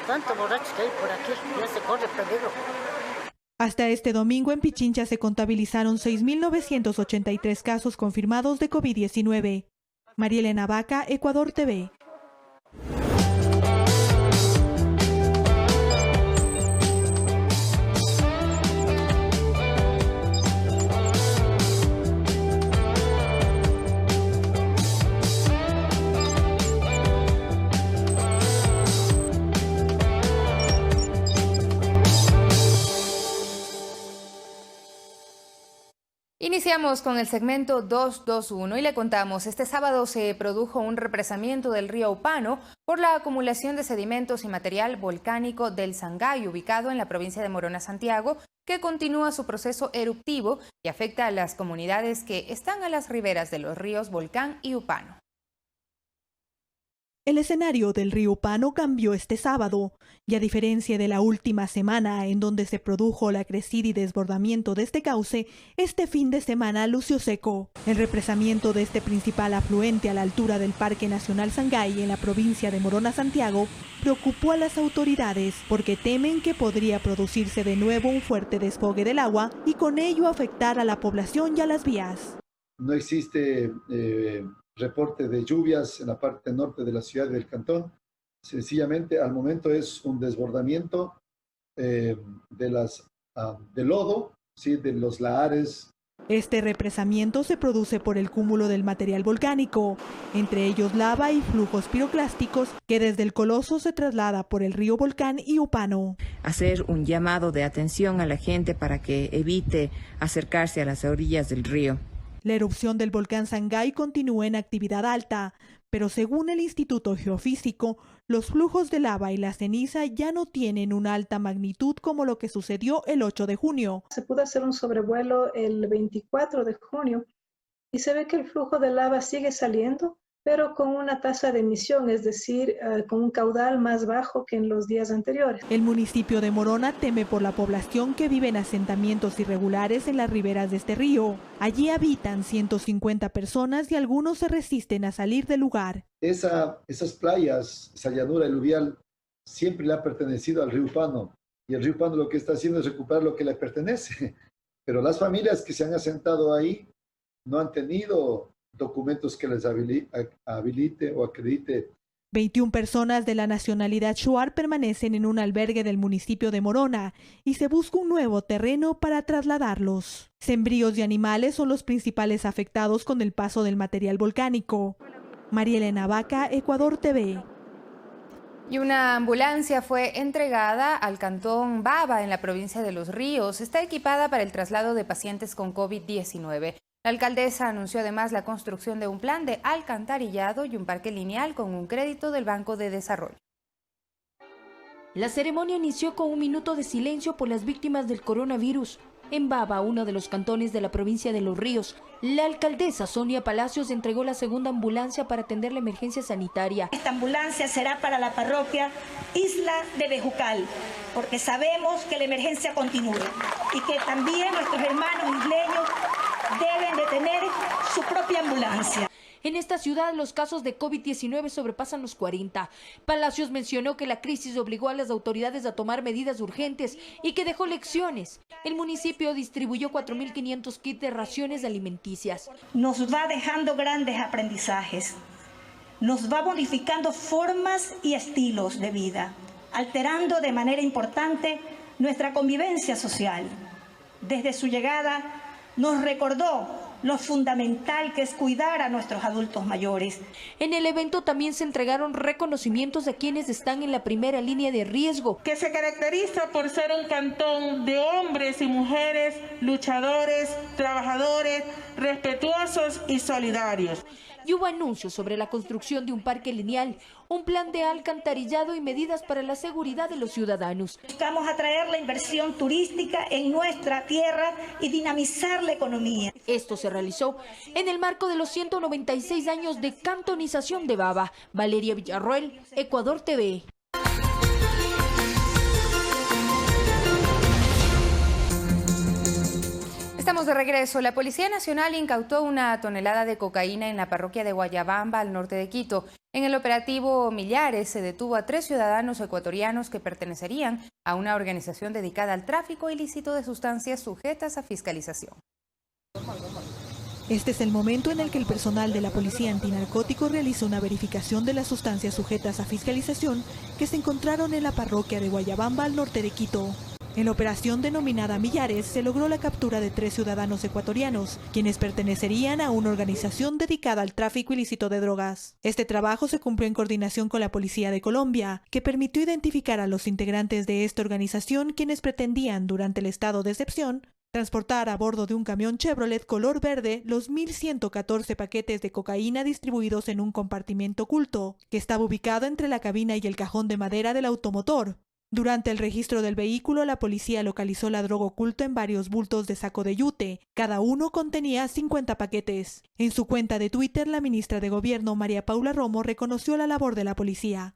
tanto borrachos que hay por aquí, ya se corre peligro. Hasta este domingo en Pichincha se contabilizaron 6.983 casos confirmados de COVID-19. María Elena Vaca, Ecuador TV. Iniciamos con el segmento 221 y le contamos, este sábado se produjo un represamiento del río Upano por la acumulación de sedimentos y material volcánico del Sangay, ubicado en la provincia de Morona, Santiago, que continúa su proceso eruptivo y afecta a las comunidades que están a las riberas de los ríos Volcán y Upano. El escenario del río Upano cambió este sábado, y a diferencia de la última semana en donde se produjo la crecida y desbordamiento de este cauce, este fin de semana lució seco. El represamiento de este principal afluente a la altura del Parque Nacional Sangay en la provincia de Morona, Santiago, preocupó a las autoridades porque temen que podría producirse de nuevo un fuerte desfogue del agua y con ello afectar a la población y a las vías. No existe reporte de lluvias en la parte norte de la ciudad del cantón. Sencillamente, al momento es un desbordamiento de lodo, ¿sí? De los lahares. Este represamiento se produce por el cúmulo del material volcánico, entre ellos lava y flujos piroclásticos que desde el Coloso se traslada por el río Volcán y Upano. Hacer un llamado de atención a la gente para que evite acercarse a las orillas del río. La erupción del volcán Sangay continúa en actividad alta, pero según el Instituto Geofísico, los flujos de lava y la ceniza ya no tienen una alta magnitud como lo que sucedió el 8 de junio. Se pudo hacer un sobrevuelo el 24 de junio y se ve que el flujo de lava sigue saliendo, pero con una tasa de emisión, es decir, con un caudal más bajo que en los días anteriores. El municipio de Morona teme por la población que vive en asentamientos irregulares en las riberas de este río. Allí habitan 150 personas y algunos se resisten a salir del lugar. Esas playas, esa llanura aluvial, siempre le ha pertenecido al río Upano. Y el río Upano lo que está haciendo es recuperar lo que le pertenece. Pero las familias que se han asentado ahí no han tenido documentos que les habilite o acredite. 21 personas de la nacionalidad shuar permanecen en un albergue del municipio de Morona y se busca un nuevo terreno para trasladarlos. Sembríos y animales son los principales afectados con el paso del material volcánico. María Elena Vaca, Ecuador TV. Y una ambulancia fue entregada al cantón Baba en la provincia de Los Ríos. Está equipada para el traslado de pacientes con COVID-19. La alcaldesa anunció además la construcción de un plan de alcantarillado y un parque lineal con un crédito del Banco de Desarrollo. La ceremonia inició con un minuto de silencio por las víctimas del coronavirus. En Baba, uno de los cantones de la provincia de Los Ríos, la alcaldesa Sonia Palacios entregó la segunda ambulancia para atender la emergencia sanitaria. Esta ambulancia será para la parroquia Isla de Bejucal, porque sabemos que la emergencia continúa y que también nuestros hermanos isleños deben de tener su propia ambulancia. En esta ciudad los casos de COVID-19 sobrepasan los 40. Palacios mencionó que la crisis obligó a las autoridades a tomar medidas urgentes y que dejó lecciones. El municipio distribuyó 4.500 kits de raciones alimenticias. Nos va dejando grandes aprendizajes. Nos va modificando formas y estilos de vida, alterando de manera importante nuestra convivencia social. Desde su llegada nos recordó lo fundamental que es cuidar a nuestros adultos mayores. En el evento también se entregaron reconocimientos a quienes están en la primera línea de riesgo, que se caracteriza por ser un cantón de hombres y mujeres luchadores, trabajadores, respetuosos y solidarios. Y hubo anuncios sobre la construcción de un parque lineal, un plan de alcantarillado y medidas para la seguridad de los ciudadanos. Buscamos atraer la inversión turística en nuestra tierra y dinamizar la economía. Esto se realizó en el marco de los 196 años de cantonización de Baba. Valeria Villarroel, Ecuador TV. Estamos de regreso. La Policía Nacional incautó 1 tonelada de cocaína en la parroquia de Guayabamba, al norte de Quito. En el operativo Millares se detuvo a 3 ciudadanos ecuatorianos que pertenecerían a una organización dedicada al tráfico ilícito de sustancias sujetas a fiscalización. Este es el momento en el que el personal de la Policía Antinarcótico realizó una verificación de las sustancias sujetas a fiscalización que se encontraron en la parroquia de Guayabamba, al norte de Quito. En la operación denominada Millares se logró la captura de 3 ciudadanos ecuatorianos, quienes pertenecerían a una organización dedicada al tráfico ilícito de drogas. Este trabajo se cumplió en coordinación con la Policía de Colombia, que permitió identificar a los integrantes de esta organización, quienes pretendían, durante el estado de excepción, transportar a bordo de un camión Chevrolet color verde los 1.114 paquetes de cocaína distribuidos en un compartimento oculto, que estaba ubicado entre la cabina y el cajón de madera del automotor. Durante el registro del vehículo, la policía localizó la droga oculta en varios bultos de saco de yute. Cada uno contenía 50 paquetes. En su cuenta de Twitter, la ministra de Gobierno, María Paula Romo, reconoció la labor de la policía.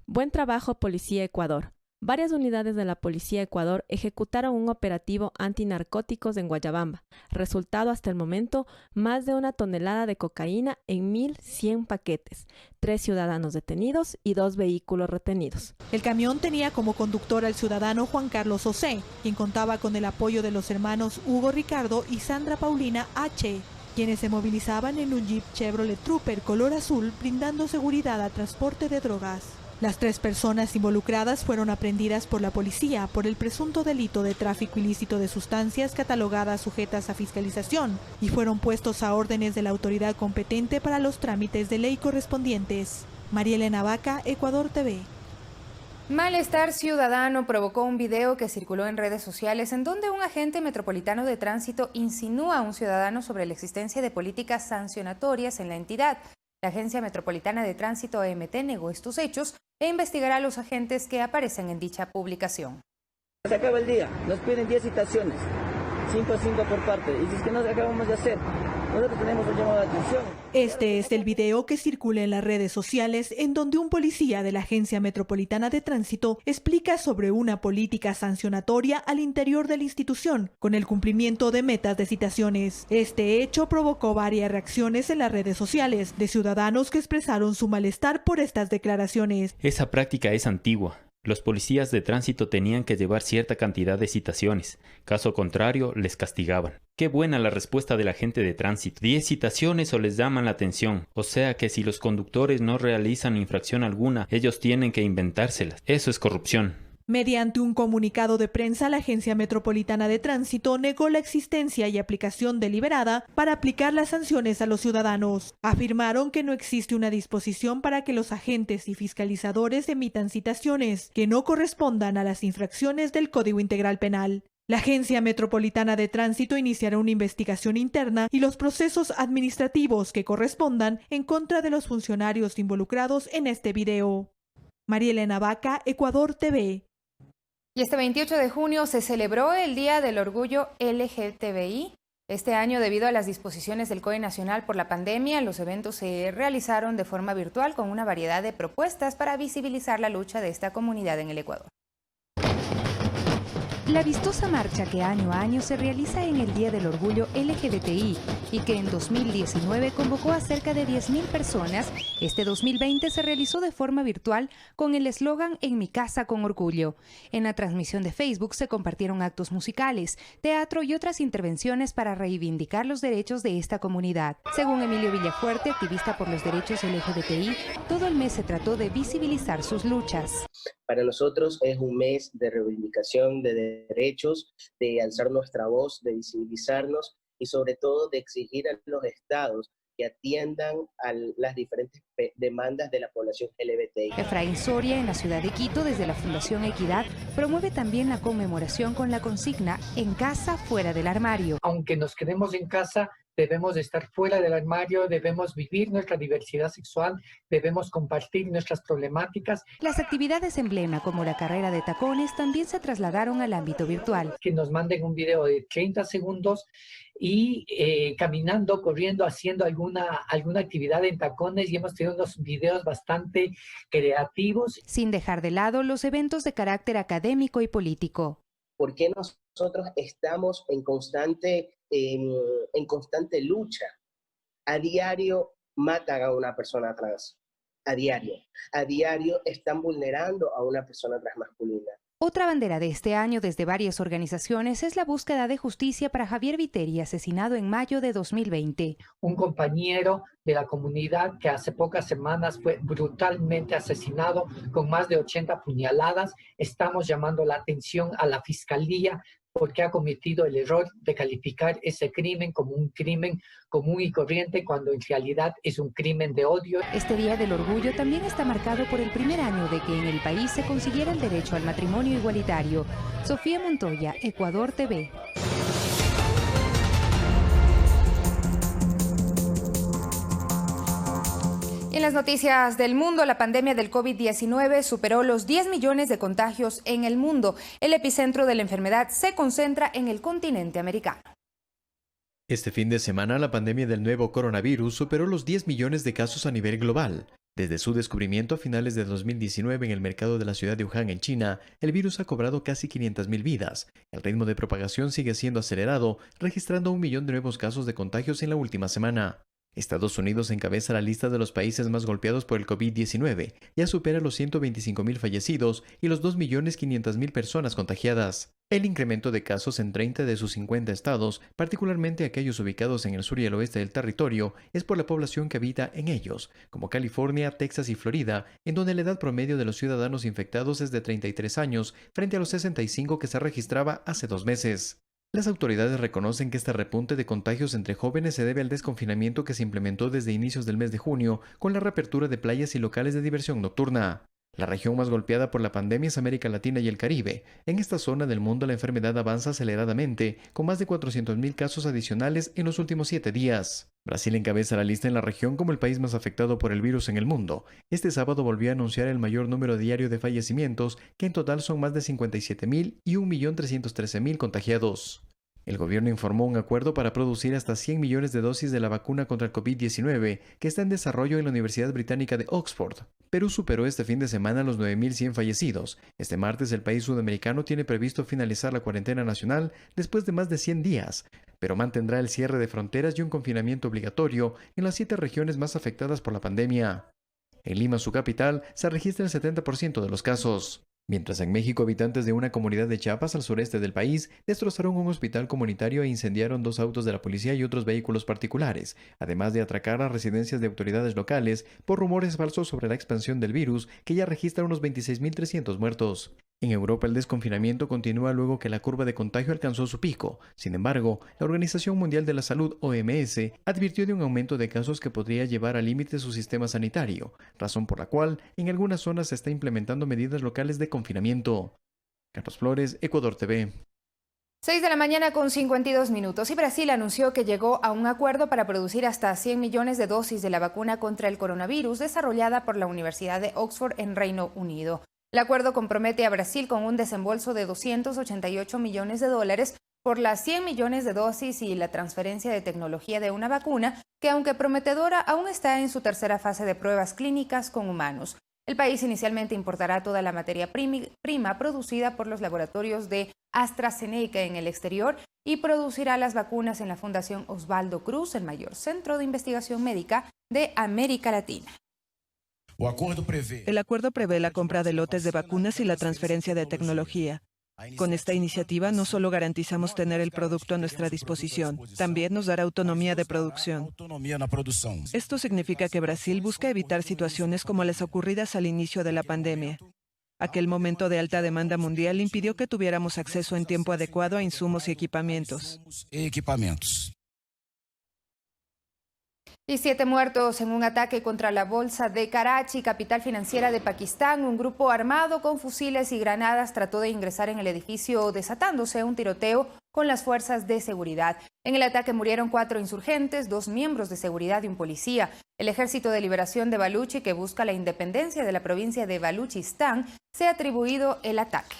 Buen trabajo, Policía Ecuador. Varias unidades de la Policía Ecuador ejecutaron un operativo antinarcóticos en Guayabamba. Resultado hasta el momento, más de 1 tonelada de cocaína en 1.100 paquetes, 3 ciudadanos detenidos y 2 vehículos retenidos. El camión tenía como conductor al ciudadano Juan Carlos José, quien contaba con el apoyo de los hermanos Hugo Ricardo y Sandra Paulina H., quienes se movilizaban en un Jeep Chevrolet Trooper color azul, brindando seguridad al transporte de drogas. Las 3 personas involucradas fueron aprehendidas por la policía por el presunto delito de tráfico ilícito de sustancias catalogadas sujetas a fiscalización y fueron puestos a órdenes de la autoridad competente para los trámites de ley correspondientes. María Elena Vaca, Ecuador TV. Malestar ciudadano provocó un video que circuló en redes sociales en donde un agente metropolitano de tránsito insinúa a un ciudadano sobre la existencia de políticas sancionatorias en la entidad. La Agencia Metropolitana de Tránsito AMT negó estos hechos e investigará a los agentes que aparecen en dicha publicación. Se acaba el día, nos piden 10 citaciones, 5 por parte, y si es que no acabamos de hacer, nosotros tenemos un llamado de atención. Este es el video que circula en las redes sociales en donde un policía de la Agencia Metropolitana de Tránsito explica sobre una política sancionatoria al interior de la institución con el cumplimiento de metas de citaciones. Este hecho provocó varias reacciones en las redes sociales de ciudadanos que expresaron su malestar por estas declaraciones. Esa práctica es antigua. Los policías de tránsito tenían que llevar cierta cantidad de citaciones, caso contrario les castigaban. Qué buena la respuesta del agente de tránsito. 10 citaciones o les llaman la atención, o sea que si los conductores no realizan infracción alguna, ellos tienen que inventárselas. Eso es corrupción. Mediante un comunicado de prensa, la Agencia Metropolitana de Tránsito negó la existencia y aplicación deliberada para aplicar las sanciones a los ciudadanos. Afirmaron que no existe una disposición para que los agentes y fiscalizadores emitan citaciones que no correspondan a las infracciones del Código Integral Penal. La Agencia Metropolitana de Tránsito iniciará una investigación interna y los procesos administrativos que correspondan en contra de los funcionarios involucrados en este video. María Elena Vaca, Ecuador TV. Y este 28 de junio se celebró el Día del Orgullo LGTBI. Este año, debido a las disposiciones del COE Nacional por la pandemia, los eventos se realizaron de forma virtual con una variedad de propuestas para visibilizar la lucha de esta comunidad en el Ecuador. La vistosa marcha que año a año se realiza en el Día del Orgullo LGBTI y que en 2019 convocó a cerca de 10.000 personas, este 2020 se realizó de forma virtual con el eslogan "En mi casa con orgullo". En la transmisión de Facebook se compartieron actos musicales, teatro y otras intervenciones para reivindicar los derechos de esta comunidad. Según Emilio Villafuerte, activista por los derechos LGBTI, todo el mes se trató de visibilizar sus luchas. Para nosotros es un mes de reivindicación de derechos, de alzar nuestra voz, de visibilizarnos y sobre todo de exigir a los estados que atiendan a las diferentes demandas de la población LGBTI. Efraín Soria, en la ciudad de Quito, desde la Fundación Equidad, promueve también la conmemoración con la consigna "En casa, fuera del armario". Aunque nos quedemos en casa, debemos estar fuera del armario, debemos vivir nuestra diversidad sexual, debemos compartir nuestras problemáticas. Las actividades emblema, como la carrera de tacones, también se trasladaron al ámbito virtual. Que nos manden un video de 30 segundos y caminando, corriendo, haciendo alguna actividad en tacones, y hemos tenido unos videos bastante creativos. Sin dejar de lado los eventos de carácter académico y político. ¿Por qué nosotros estamos en constante lucha? A diario matan a una persona trans, a diario están vulnerando a una persona transmasculina. Otra bandera de este año desde varias organizaciones es la búsqueda de justicia para Javier Viteri, asesinado en mayo de 2020. Un compañero de la comunidad que hace pocas semanas fue brutalmente asesinado con más de 80 puñaladas. Estamos llamando la atención a la Fiscalía porque ha cometido el error de calificar ese crimen como un crimen común y corriente cuando en realidad es un crimen de odio. Este Día del Orgullo también está marcado por el primer año de que en el país se consiguiera el derecho al matrimonio igualitario. Sofía Montoya, Ecuador TV. En En las noticias del mundo, la pandemia del COVID-19 superó los 10 millones de contagios en el mundo. El epicentro de la enfermedad se concentra en el continente americano. Este fin de semana, la pandemia del nuevo coronavirus superó los 10 millones de casos a nivel global. Desde su descubrimiento a finales de 2019 en el mercado de la ciudad de Wuhan, en China, el virus ha cobrado casi 500.000 vidas. El ritmo de propagación sigue siendo acelerado, registrando 1 millón de nuevos casos de contagios en la última semana. Estados Unidos encabeza la lista de los países más golpeados por el COVID-19, ya supera los 125.000 fallecidos y los 2.500.000 personas contagiadas. El incremento de casos en 30 de sus 50 estados, particularmente aquellos ubicados en el sur y el oeste del territorio, es por la población que habita en ellos, como California, Texas y Florida, en donde la edad promedio de los ciudadanos infectados es de 33 años, frente a los 65 que se registraba hace 2 meses. Las autoridades reconocen que este repunte de contagios entre jóvenes se debe al desconfinamiento que se implementó desde inicios del mes de junio con la reapertura de playas y locales de diversión nocturna. La región más golpeada por la pandemia es América Latina y el Caribe. En esta zona del mundo la enfermedad avanza aceleradamente, con más de 400.000 casos adicionales en los últimos 7 días. Brasil encabeza la lista en la región como el país más afectado por el virus en el mundo. Este sábado volvió a anunciar el mayor número diario de fallecimientos, que en total son más de 57.000 y 1.313.000 contagiados. El gobierno informó un acuerdo para producir hasta 100 millones de dosis de la vacuna contra el COVID-19 que está en desarrollo en la Universidad Británica de Oxford. Perú superó este fin de semana los 9.100 fallecidos. Este martes el país sudamericano tiene previsto finalizar la cuarentena nacional después de más de 100 días, pero mantendrá el cierre de fronteras y un confinamiento obligatorio en las 7 regiones más afectadas por la pandemia. En Lima, su capital, se registra el 70% de los casos. Mientras en México, habitantes de una comunidad de Chiapas al sureste del país destrozaron un hospital comunitario e incendiaron 2 autos de la policía y otros vehículos particulares, además de atracar a residencias de autoridades locales por rumores falsos sobre la expansión del virus, que ya registra unos 26.300 muertos. En Europa el desconfinamiento continúa luego que la curva de contagio alcanzó su pico. Sin embargo, la Organización Mundial de la Salud, OMS, advirtió de un aumento de casos que podría llevar al límite su sistema sanitario, razón por la cual en algunas zonas se está implementando medidas locales de confinamiento. Carlos Flores, Ecuador TV. 6 de la mañana con 52 minutos y Brasil anunció que llegó a un acuerdo para producir hasta 100 millones de dosis de la vacuna contra el coronavirus desarrollada por la Universidad de Oxford en Reino Unido. El acuerdo compromete a Brasil con un desembolso de 288 millones de dólares por las 100 millones de dosis y la transferencia de tecnología de una vacuna que, aunque prometedora, aún está en su tercera fase de pruebas clínicas con humanos. El país inicialmente importará toda la materia prima producida por los laboratorios de AstraZeneca en el exterior y producirá las vacunas en la Fundación Osvaldo Cruz, el mayor centro de investigación médica de América Latina. El acuerdo prevé la compra de lotes de vacunas y la transferencia de tecnología. Con esta iniciativa no solo garantizamos tener el producto a nuestra disposición, también nos dará autonomía de producción. Esto significa que Brasil busca evitar situaciones como las ocurridas al inicio de la pandemia. Aquel momento de alta demanda mundial impidió que tuviéramos acceso en tiempo adecuado a insumos y equipamientos. Y 7 muertos en un ataque contra la bolsa de Karachi, capital financiera de Pakistán. Un grupo armado con fusiles y granadas trató de ingresar en el edificio, desatándose un tiroteo con las fuerzas de seguridad. En el ataque murieron 4 insurgentes, 2 miembros de seguridad y un policía. El Ejército de Liberación de Baluchi, que busca la independencia de la provincia de Baluchistán, se ha atribuido el ataque.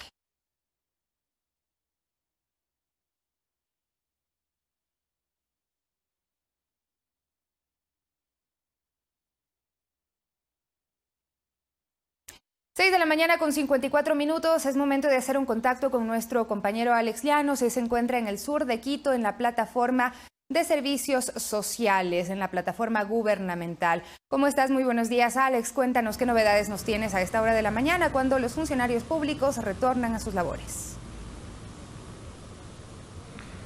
Seis de la mañana con 54 minutos, es momento de hacer un contacto con nuestro compañero Alex Llanos. Él se encuentra en el sur de Quito, en la plataforma de servicios sociales, en la plataforma gubernamental. ¿Cómo estás? Muy buenos días, Alex. Cuéntanos qué novedades nos tienes a esta hora de la mañana cuando los funcionarios públicos retornan a sus labores.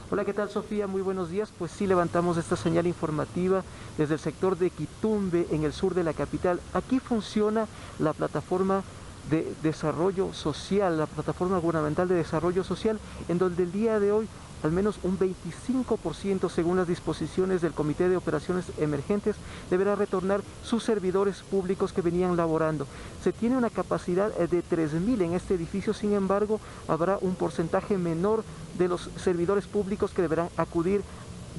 Hola, ¿qué tal, Sofía? Muy buenos días. Pues sí, levantamos esta señal informativa desde el sector de Quitumbe, en el sur de la capital. Aquí funciona la plataforma de desarrollo social, la plataforma gubernamental de desarrollo social, en donde el día de hoy al menos un 25%, según las disposiciones del Comité de Operaciones Emergentes, deberá retornar sus servidores públicos que venían laborando. Se tiene una capacidad de 3.000 en este edificio, sin embargo, habrá un porcentaje menor de los servidores públicos que deberán acudir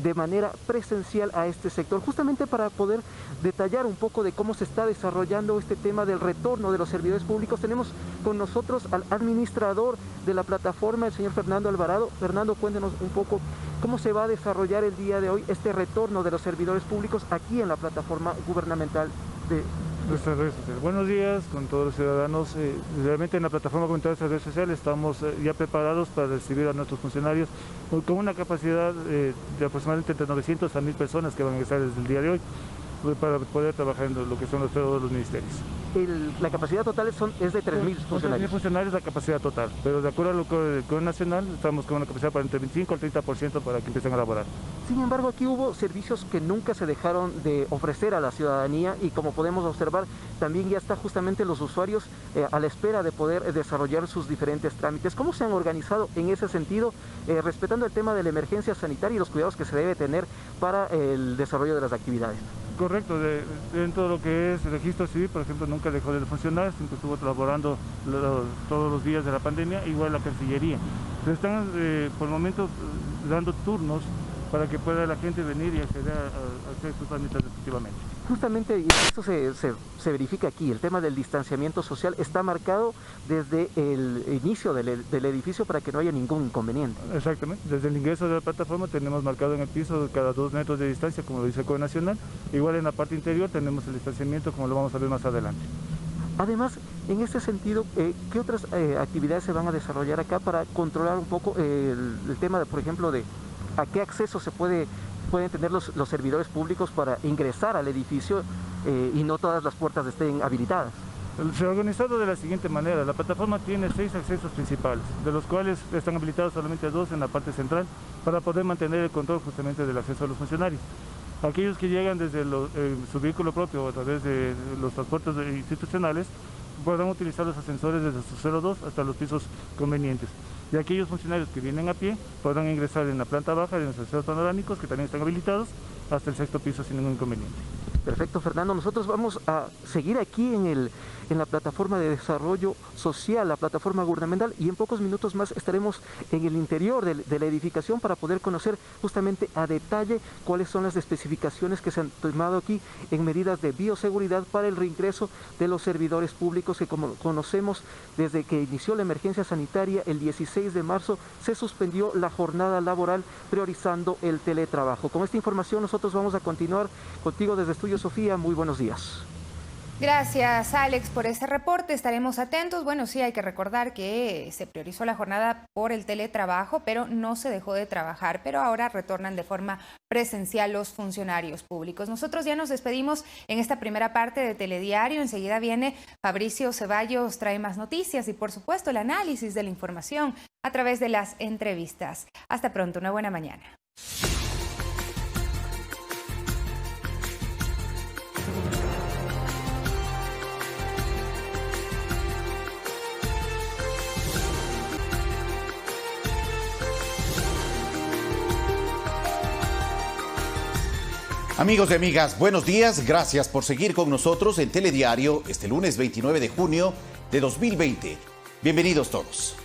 de manera presencial a este sector, justamente para poder detallar un poco de cómo se está desarrollando este tema del retorno de los servidores públicos. Tenemos con nosotros al administrador de la plataforma, el señor Fernando Alvarado. Fernando, cuéntenos un poco cómo se va a desarrollar el día de hoy este retorno de los servidores públicos aquí en la plataforma gubernamental de nuestras redes sociales. Buenos días con todos los ciudadanos. Realmente en la plataforma gubernamental de nuestras redes sociales estamos ya preparados para recibir a nuestros funcionarios con una capacidad de aproximadamente entre 900 a 1000 personas que van a ingresar desde el día de hoy para poder trabajar en lo que son todos los ministerios. La capacidad total es de 3.000 funcionarios. 3.000 funcionarios la capacidad total, pero de acuerdo a lo que el Código Nacional estamos con una capacidad para entre 25 al 30% para que empiecen a laborar. Sin embargo, aquí hubo servicios que nunca se dejaron de ofrecer a la ciudadanía y como podemos observar, también ya está justamente los usuarios a la espera de poder desarrollar sus diferentes trámites. ¿Cómo se han organizado en ese sentido, respetando el tema de la emergencia sanitaria y los cuidados que se debe tener para el desarrollo de las actividades? Correcto, dentro de lo que es el registro civil, por ejemplo, nunca dejó de funcionar, siempre estuvo trabajando todos los días de la pandemia, igual la Cancillería. Se están por el momento dando turnos para que pueda la gente venir y acceder a hacer sus trámites respectivamente. Justamente, y esto se verifica aquí, el tema del distanciamiento social está marcado desde el inicio del edificio para que no haya ningún inconveniente. Exactamente, desde el ingreso de la plataforma tenemos marcado en el piso cada 2 metros de distancia, como lo dice el Código Nacional. Igual en la parte interior tenemos el distanciamiento, como lo vamos a ver más adelante. Además, en este sentido, ¿qué otras actividades se van a desarrollar acá para controlar un poco el tema, por ejemplo, de a qué acceso pueden tener los servidores públicos para ingresar al edificio y no todas las puertas estén habilitadas? Se ha organizado de la siguiente manera. La plataforma tiene 6 accesos principales, de los cuales están habilitados solamente 2 en la parte central para poder mantener el control justamente del acceso a los funcionarios. Aquellos que llegan desde su vehículo propio o a través de los transportes institucionales podrán utilizar los ascensores desde su 02 hasta los pisos convenientes. Y aquellos funcionarios que vienen a pie podrán ingresar en la planta baja de los ascensores panorámicos que también están habilitados hasta el 6º piso sin ningún inconveniente. Perfecto, Fernando. Nosotros vamos a seguir aquí en la plataforma de desarrollo social, la plataforma gubernamental, y en pocos minutos más estaremos en el interior de la edificación para poder conocer justamente a detalle cuáles son las especificaciones que se han tomado aquí en medidas de bioseguridad para el reingreso de los servidores públicos que, como conocemos, desde que inició la emergencia sanitaria el 16 de marzo se suspendió la jornada laboral priorizando el teletrabajo. Con esta información nosotros vamos a continuar contigo desde Estudio Sofía. Muy buenos días. Gracias, Alex, por ese reporte. Estaremos atentos. Bueno, sí, hay que recordar que se priorizó la jornada por el teletrabajo, pero no se dejó de trabajar. Pero ahora retornan de forma presencial los funcionarios públicos. Nosotros ya nos despedimos en esta primera parte de Telediario. Enseguida viene Fabricio Ceballos, trae más noticias y, por supuesto, el análisis de la información a través de las entrevistas. Hasta pronto, una buena mañana. Amigos y amigas, buenos días. Gracias por seguir con nosotros en Telediario este lunes 29 de junio de 2020. Bienvenidos todos.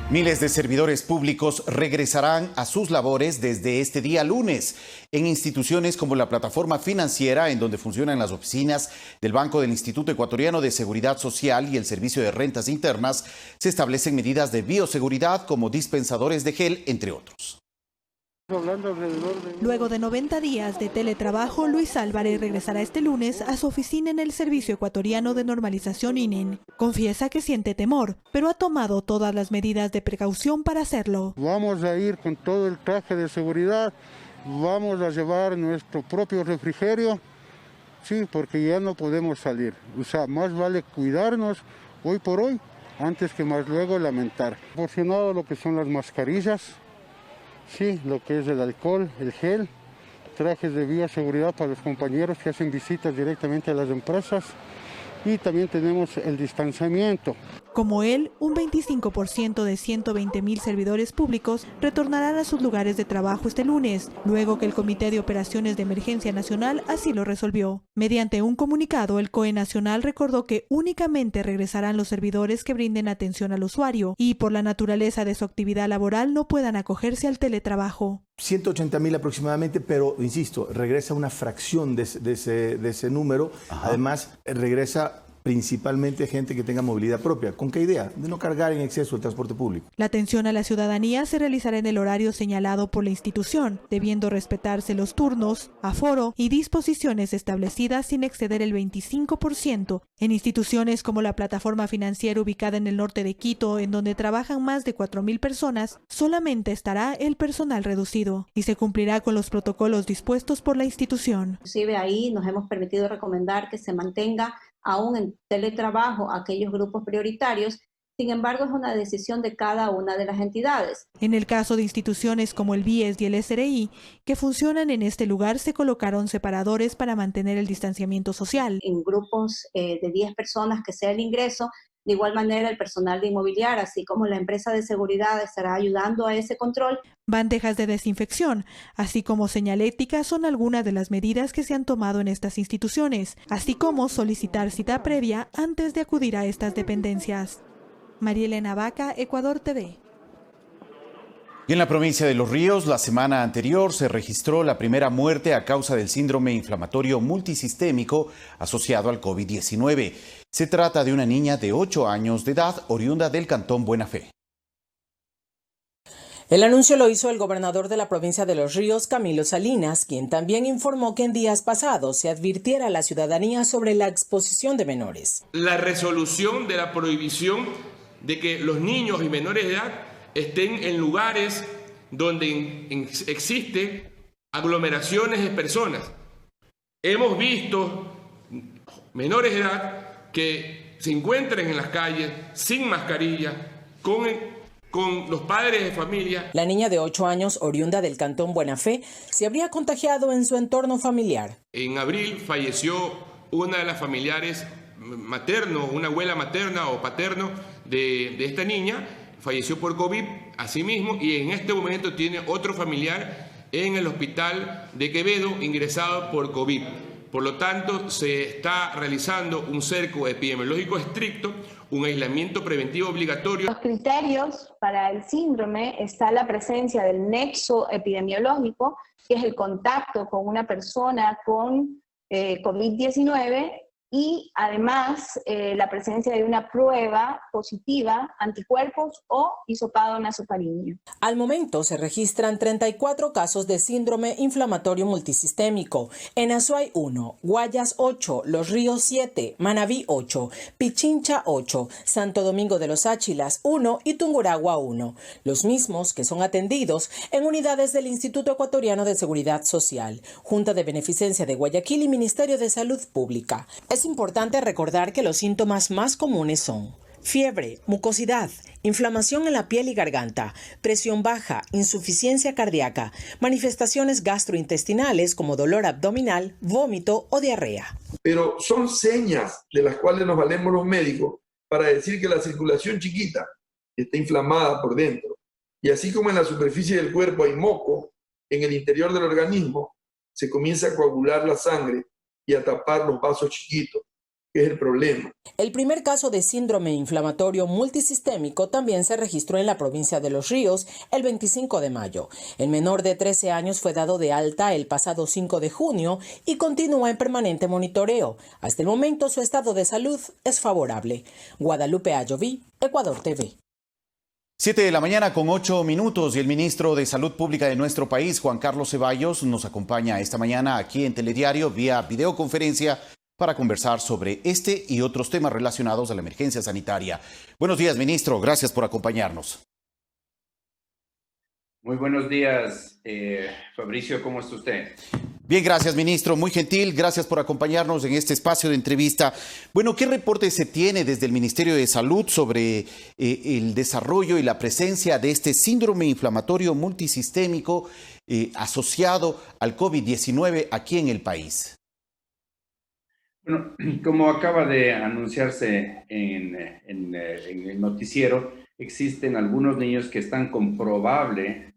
Miles de servidores públicos regresarán a sus labores desde este día lunes en instituciones como la plataforma financiera, en donde funcionan las oficinas del Banco del Instituto Ecuatoriano de Seguridad Social y el Servicio de Rentas Internas. Se establecen medidas de bioseguridad como dispensadores de gel, entre otros. Luego de 90 días de teletrabajo, Luis Álvarez regresará este lunes a su oficina en el Servicio Ecuatoriano de Normalización INEN. Confiesa que siente temor, pero ha tomado todas las medidas de precaución para hacerlo. Vamos a ir con todo el traje de seguridad, vamos a llevar nuestro propio refrigerio, sí, porque ya no podemos salir. O sea, más vale cuidarnos hoy por hoy, antes que más luego lamentar. Proporcionado lo que son las mascarillas, sí, lo que es el alcohol, el gel, trajes de bioseguridad para los compañeros que hacen visitas directamente a las empresas y también tenemos el distanciamiento. Como él, un 25% de 120.000 servidores públicos retornarán a sus lugares de trabajo este lunes, luego que el Comité de Operaciones de Emergencia Nacional así lo resolvió. Mediante un comunicado, el COE Nacional recordó que únicamente regresarán los servidores que brinden atención al usuario y, por la naturaleza de su actividad laboral, no puedan acogerse al teletrabajo. 180.000 aproximadamente, pero insisto, regresa una fracción de ese número. Ajá. Además, regresa principalmente gente que tenga movilidad propia. ¿Con qué idea? De no cargar en exceso el transporte público. La atención a la ciudadanía se realizará en el horario señalado por la institución, debiendo respetarse los turnos, aforo y disposiciones establecidas sin exceder el 25%. En instituciones como la plataforma financiera ubicada en el norte de Quito, en donde trabajan más de 4.000 personas, solamente estará el personal reducido y se cumplirá con los protocolos dispuestos por la institución. Inclusive ahí nos hemos permitido recomendar que se mantenga aún en teletrabajo aquellos grupos prioritarios. Sin embargo, es una decisión de cada una de las entidades. En el caso de instituciones como el BIES y el SRI, que funcionan en este lugar, se colocaron separadores para mantener el distanciamiento social. En grupos de 10 personas que sea el ingreso, de igual manera el personal de inmobiliaria, así como la empresa de seguridad, estará ayudando a ese control. Bandejas de desinfección, así como señalética, son algunas de las medidas que se han tomado en estas instituciones, así como solicitar cita previa antes de acudir a estas dependencias. María Elena Vaca, Ecuador TV. Y en la provincia de Los Ríos, la semana anterior se registró la primera muerte a causa del síndrome inflamatorio multisistémico asociado al COVID-19. Se trata de una niña de 8 años de edad, oriunda del cantón Buena Fe. El anuncio lo hizo el gobernador de la provincia de Los Ríos, Camilo Salinas, quien también informó que en días pasados se advirtiera a la ciudadanía sobre la exposición de menores. La resolución de la prohibición de que los niños y menores de edad estén en lugares donde existen aglomeraciones de personas. Hemos visto menores de edad que se encuentran en las calles sin mascarilla, con los padres de familia. La niña de 8 años, oriunda del cantón Buena Fe, se habría contagiado en su entorno familiar. En abril falleció una de las familiares maternos, una abuela materna o paterno de esta niña, falleció por COVID asimismo, y en este momento tiene otro familiar en el hospital de Quevedo ingresado por COVID. Por lo tanto, se está realizando un cerco epidemiológico estricto, un aislamiento preventivo obligatorio. Los criterios para el síndrome está la presencia del nexo epidemiológico, que es el contacto con una persona con COVID-19, y además la presencia de una prueba positiva, anticuerpos o hisopado nasofaríngeo. Al momento se registran 34 casos de síndrome inflamatorio multisistémico. En Azuay 1, Guayas 8, Los Ríos 7, Manabí 8, Pichincha 8, Santo Domingo de los Áchilas 1 y Tungurahua 1. Los mismos que son atendidos en unidades del Instituto Ecuatoriano de Seguridad Social, Junta de Beneficencia de Guayaquil y Ministerio de Salud Pública. Es importante recordar que los síntomas más comunes son fiebre, mucosidad, inflamación en la piel y garganta, presión baja, insuficiencia cardíaca, manifestaciones gastrointestinales como dolor abdominal, vómito o diarrea. Pero son señas de las cuales nos valemos los médicos para decir que la circulación chiquita está inflamada por dentro. Y así como en la superficie del cuerpo hay moco, en el interior del organismo se comienza a coagular la sangre y a tapar los vasos chiquitos, que es el problema. El primer caso de síndrome inflamatorio multisistémico también se registró en la provincia de Los Ríos el 25 de mayo. El menor de 13 años fue dado de alta el pasado 5 de junio y continúa en permanente monitoreo. Hasta el momento su estado de salud es favorable. Guadalupe Ayoví, Ecuador TV. 7 de la mañana con 8 minutos y el ministro de Salud Pública de nuestro país, Juan Carlos Ceballos, nos acompaña esta mañana aquí en Telediario vía videoconferencia para conversar sobre este y otros temas relacionados a la emergencia sanitaria. Buenos días, ministro. Gracias por acompañarnos. Muy buenos días, Fabricio. ¿Cómo está usted? Bien, gracias, ministro. Muy gentil. Gracias por acompañarnos en este espacio de entrevista. Bueno, ¿qué reporte se tiene desde el Ministerio de Salud sobre el desarrollo y la presencia de este síndrome inflamatorio multisistémico asociado al COVID-19 aquí en el país? Bueno, como acaba de anunciarse en el noticiero, existen algunos niños que están con probable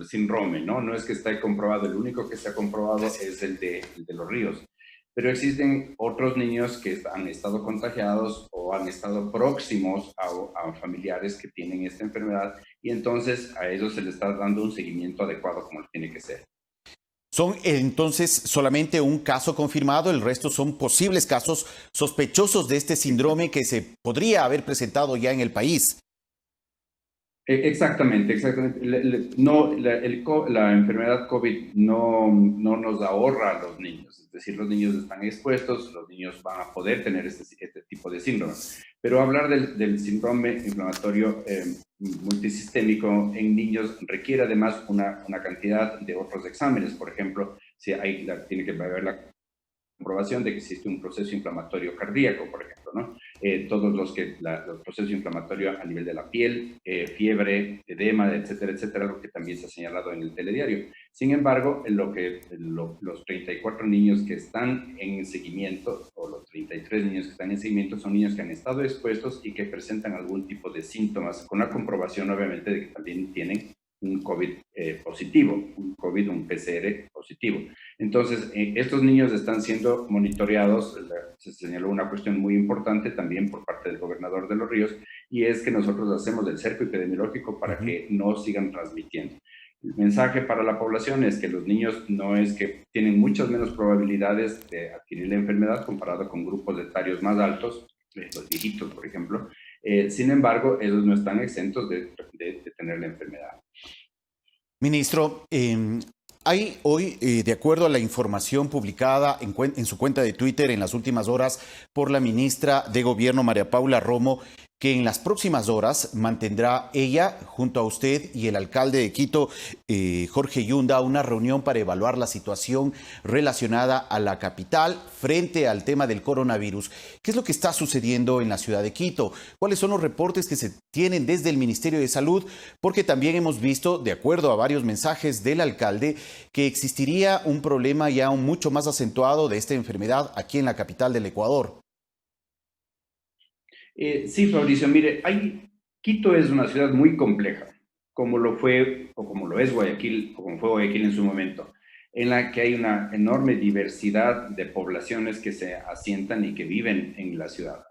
síndrome, ¿no? No es que esté comprobado, el único que se ha comprobado es el de Los Ríos. Pero existen otros niños que han estado contagiados o han estado próximos a familiares que tienen esta enfermedad y entonces a ellos se les está dando un seguimiento adecuado como tiene que ser. Son entonces solamente un caso confirmado, el resto son posibles casos sospechosos de este síndrome que se podría haber presentado ya en el país. Exactamente. La enfermedad COVID no nos ahorra a los niños, es decir, los niños están expuestos, los niños van a poder tener este tipo de síndrome. Pero hablar del síndrome inflamatorio multisistémico en niños requiere además una cantidad de otros exámenes. Por ejemplo, si tiene que haber la comprobación de que existe un proceso inflamatorio cardíaco, por ejemplo, ¿no? Todos los procesos inflamatorios a nivel de la piel, fiebre, edema, etcétera, lo que también se ha señalado en el telediario. Sin embargo, los 34 niños que están en seguimiento, o los 33 niños que están en seguimiento, son niños que han estado expuestos y que presentan algún tipo de síntomas, con la comprobación, obviamente, de que también tienen un COVID positivo, un PCR positivo. Entonces, estos niños están siendo monitoreados. Se señaló una cuestión muy importante también por parte del gobernador de Los Ríos, y es que nosotros hacemos el cerco epidemiológico para que no sigan transmitiendo. El mensaje para la población es que los niños no es que tienen muchas menos probabilidades de adquirir la enfermedad comparado con grupos etarios más altos, los viejitos, por ejemplo. Sin embargo, ellos no están exentos de tener la enfermedad. Ministro, hay hoy, de acuerdo a la información publicada en su cuenta de Twitter en las últimas horas por la ministra de Gobierno, María Paula Romo, que en las próximas horas mantendrá ella, junto a usted y el alcalde de Quito, Jorge Yunda, una reunión para evaluar la situación relacionada a la capital frente al tema del coronavirus. ¿Qué es lo que está sucediendo en la ciudad de Quito? ¿Cuáles son los reportes que se tienen desde el Ministerio de Salud? Porque también hemos visto, de acuerdo a varios mensajes del alcalde, que existiría un problema ya mucho más acentuado de esta enfermedad aquí en la capital del Ecuador. Sí, Fabricio, mire, Quito es una ciudad muy compleja, como lo fue o como lo es Guayaquil, o como fue Guayaquil en su momento, en la que hay una enorme diversidad de poblaciones que se asientan y que viven en la ciudad.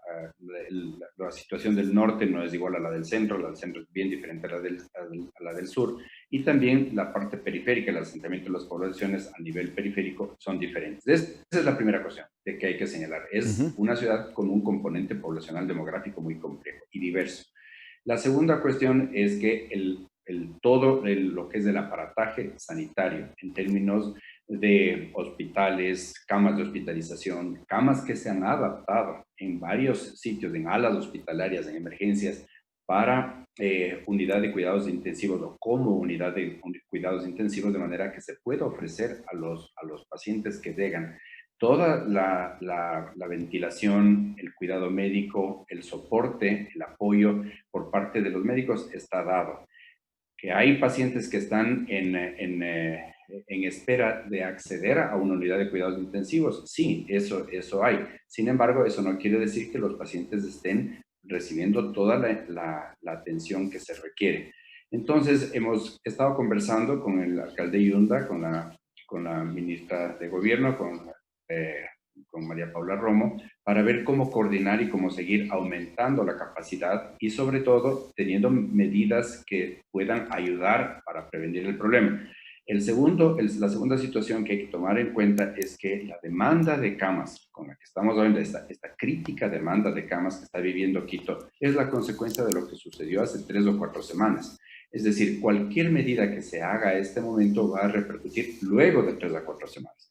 La situación del norte no es igual a la del centro es bien diferente a la del sur, y también la parte periférica, el asentamiento de las poblaciones a nivel periférico son diferentes. Esa es la primera cuestión de que hay que señalar. Es una ciudad con un componente poblacional demográfico muy complejo y diverso. La segunda cuestión es que todo lo que es del aparataje sanitario, en términos de hospitales, camas de hospitalización, camas que se han adaptado en varios sitios, en alas hospitalarias, en emergencias, para unidad de cuidados intensivos o como unidad de cuidados intensivos, de manera que se pueda ofrecer a los pacientes que llegan toda la ventilación, el cuidado médico, el soporte, el apoyo por parte de los médicos está dado. Que hay pacientes que están en espera de acceder a una unidad de cuidados intensivos, sí, eso hay. Sin embargo, eso no quiere decir que los pacientes estén recibiendo toda la atención que se requiere. Entonces, hemos estado conversando con el alcalde Yunda, con la ministra de Gobierno, con María Paula Romo, para ver cómo coordinar y cómo seguir aumentando la capacidad y, sobre todo, teniendo medidas que puedan ayudar para prevenir el problema. La segunda situación que hay que tomar en cuenta es que la demanda de camas con la que estamos viendo, esta crítica demanda de camas que está viviendo Quito, es la consecuencia de lo que sucedió hace 3 o 4 semanas. Es decir, cualquier medida que se haga a este momento va a repercutir luego de 3 a 4 semanas.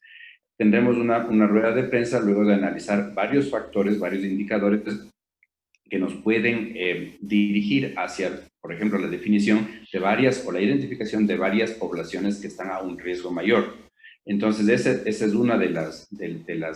Tendremos una rueda de prensa luego de analizar varios factores, varios indicadores que nos pueden dirigir hacia, por ejemplo, la definición de la identificación de varias poblaciones que están a un riesgo mayor. Entonces, esa es una de las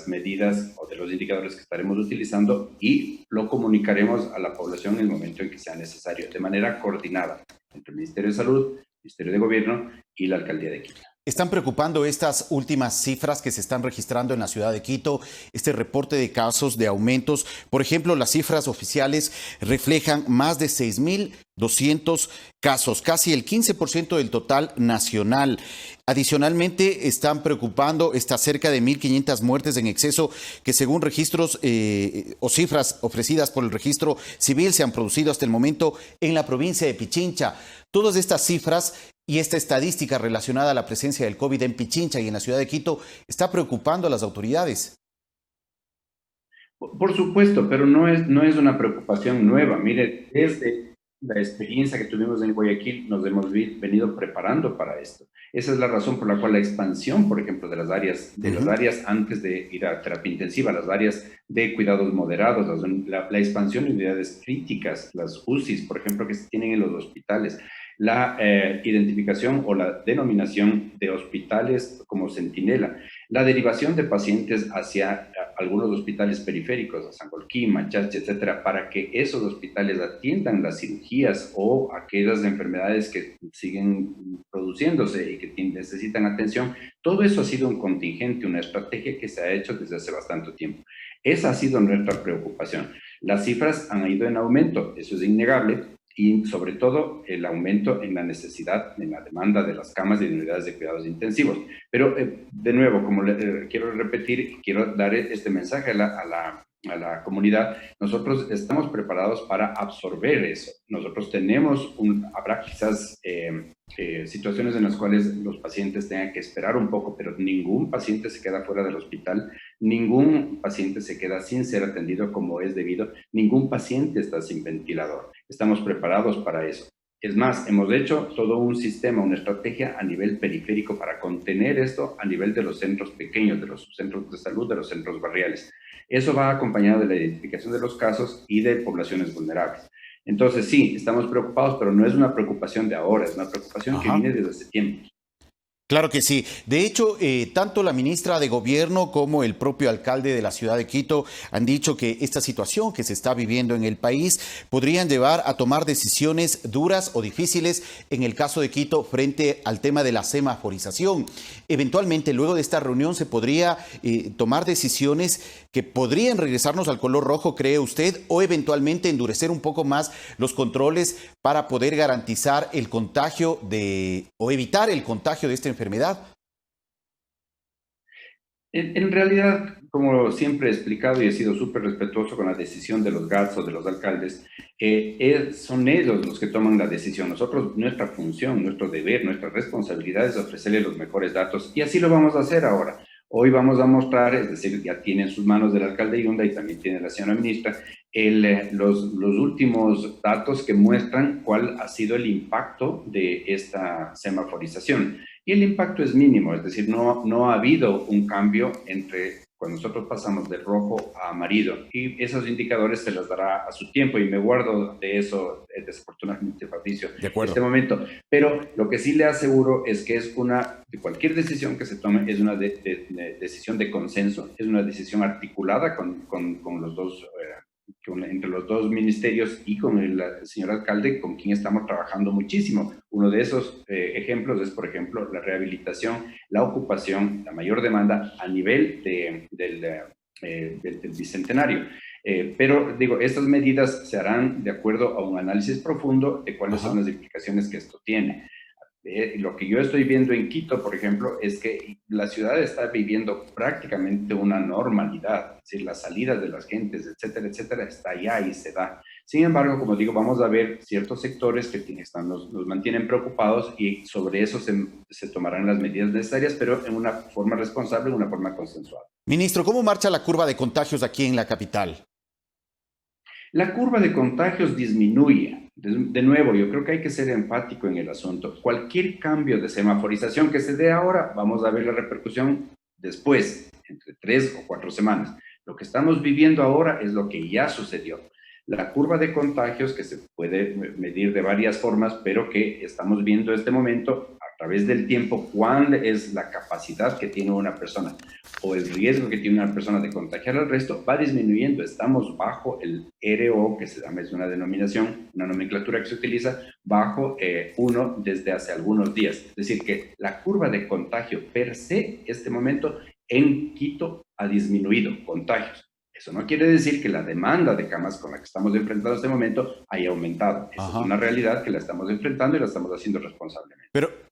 medidas o de los indicadores que estaremos utilizando y lo comunicaremos a la población en el momento en que sea necesario, de manera coordinada entre el Ministerio de Salud, el Ministerio de Gobierno y la Alcaldía de Quito. ¿Están preocupando estas últimas cifras que se están registrando en la ciudad de Quito? Este reporte de casos, de aumentos. Por ejemplo, las cifras oficiales reflejan más de 6.200 casos, casi el 15% del total nacional. Adicionalmente, están preocupando cerca de 1.500 muertes en exceso que según registros o cifras ofrecidas por el registro civil se han producido hasta el momento en la provincia de Pichincha. Todas estas cifras y esta estadística relacionada a la presencia del COVID en Pichincha y en la ciudad de Quito está preocupando a las autoridades. Por supuesto, pero no es una preocupación nueva. Mire, desde la experiencia que tuvimos en Guayaquil nos hemos venido preparando para esto. Esa es la razón por la cual la expansión, por ejemplo, de las áreas antes de ir a terapia intensiva, las áreas de cuidados moderados, la expansión de unidades críticas, las UCIs, por ejemplo, que se tienen en los hospitales, la identificación o la denominación de hospitales como centinela, la derivación de pacientes hacia algunos hospitales periféricos, a Sangolquí, Machache, etcétera, para que esos hospitales atiendan las cirugías o aquellas enfermedades que siguen produciéndose y que necesitan atención. Todo eso ha sido un contingente, una estrategia que se ha hecho desde hace bastante tiempo. Esa ha sido nuestra preocupación. Las cifras han ido en aumento, eso es innegable, y sobre todo el aumento en la necesidad, en la demanda de las camas y de unidades de cuidados intensivos. Pero de nuevo, como quiero repetir, quiero dar este mensaje a la comunidad, nosotros estamos preparados para absorber eso. Nosotros habrá quizás situaciones en las cuales los pacientes tengan que esperar un poco, pero ningún paciente se queda fuera del hospital, ningún paciente se queda sin ser atendido como es debido, ningún paciente está sin ventilador. Estamos preparados para eso. Es más, hemos hecho todo un sistema, una estrategia a nivel periférico para contener esto a nivel de los centros pequeños, de los centros de salud, de los centros barriales. Eso va acompañado de la identificación de los casos y de poblaciones vulnerables. Entonces, sí, estamos preocupados, pero no es una preocupación de ahora, es una preocupación que viene desde hace tiempo. Claro que sí. De hecho, tanto la ministra de Gobierno como el propio alcalde de la ciudad de Quito han dicho que esta situación que se está viviendo en el país podrían llevar a tomar decisiones duras o difíciles en el caso de Quito frente al tema de la semaforización. Eventualmente, luego de esta reunión se podría tomar decisiones que podrían regresarnos al color rojo, ¿cree usted? O eventualmente endurecer un poco más los controles para poder garantizar el contagio o evitar el contagio de esta enfermedad. En realidad, como siempre he explicado y he sido súper respetuoso con la decisión de los GATS o de los alcaldes, son ellos los que toman la decisión. Nosotros, nuestra función, nuestro deber, nuestra responsabilidad es ofrecerles los mejores datos y así lo vamos a hacer ahora. Hoy vamos a mostrar, es decir, ya tiene en sus manos del alcalde Yunda y también tiene la señora ministra, los últimos datos que muestran cuál ha sido el impacto de esta semaforización. Y el impacto es mínimo, es decir, no ha habido un cambio entre cuando nosotros pasamos de rojo a amarillo. Y esos indicadores se los dará a su tiempo y me guardo de eso, desafortunadamente, Fabricio, en este momento. Pero lo que sí le aseguro es que cualquier decisión que se tome es una decisión de consenso, es una decisión articulada con los dos entre los dos ministerios y con el señor alcalde, con quien estamos trabajando muchísimo. Uno de esos ejemplos es, por ejemplo, la rehabilitación, la ocupación, la mayor demanda a nivel del Bicentenario. Pero, digo, estas medidas se harán de acuerdo a un análisis profundo de cuáles son las implicaciones que esto tiene. Lo que yo estoy viendo en Quito, por ejemplo, es que la ciudad está viviendo prácticamente una normalidad, es decir, las salidas de las gentes, etcétera, etcétera, está allá y se da. Sin embargo, como digo, vamos a ver ciertos sectores que nos mantienen preocupados y sobre eso se tomarán las medidas necesarias, pero en una forma responsable, en una forma consensuada. Ministro, ¿cómo marcha la curva de contagios aquí en la capital? La curva de contagios disminuye. De nuevo, yo creo que hay que ser empático en el asunto. Cualquier cambio de semaforización que se dé ahora, vamos a ver la repercusión después, entre 3 o 4 semanas. Lo que estamos viviendo ahora es lo que ya sucedió. La curva de contagios, que se puede medir de varias formas, pero que estamos viendo en este momento a través del tiempo, cuál es la capacidad que tiene una persona o el riesgo que tiene una persona de contagiar al resto, va disminuyendo. Estamos bajo el RO, que se llama, es una denominación, una nomenclatura que se utiliza, bajo 1 desde hace algunos días. Es decir, que la curva de contagio per se, este momento, en Quito ha disminuido contagios. Eso no quiere decir que la demanda de camas con la que estamos enfrentando en este momento haya aumentado. Esa es una realidad que la estamos enfrentando y la estamos haciendo responsablemente.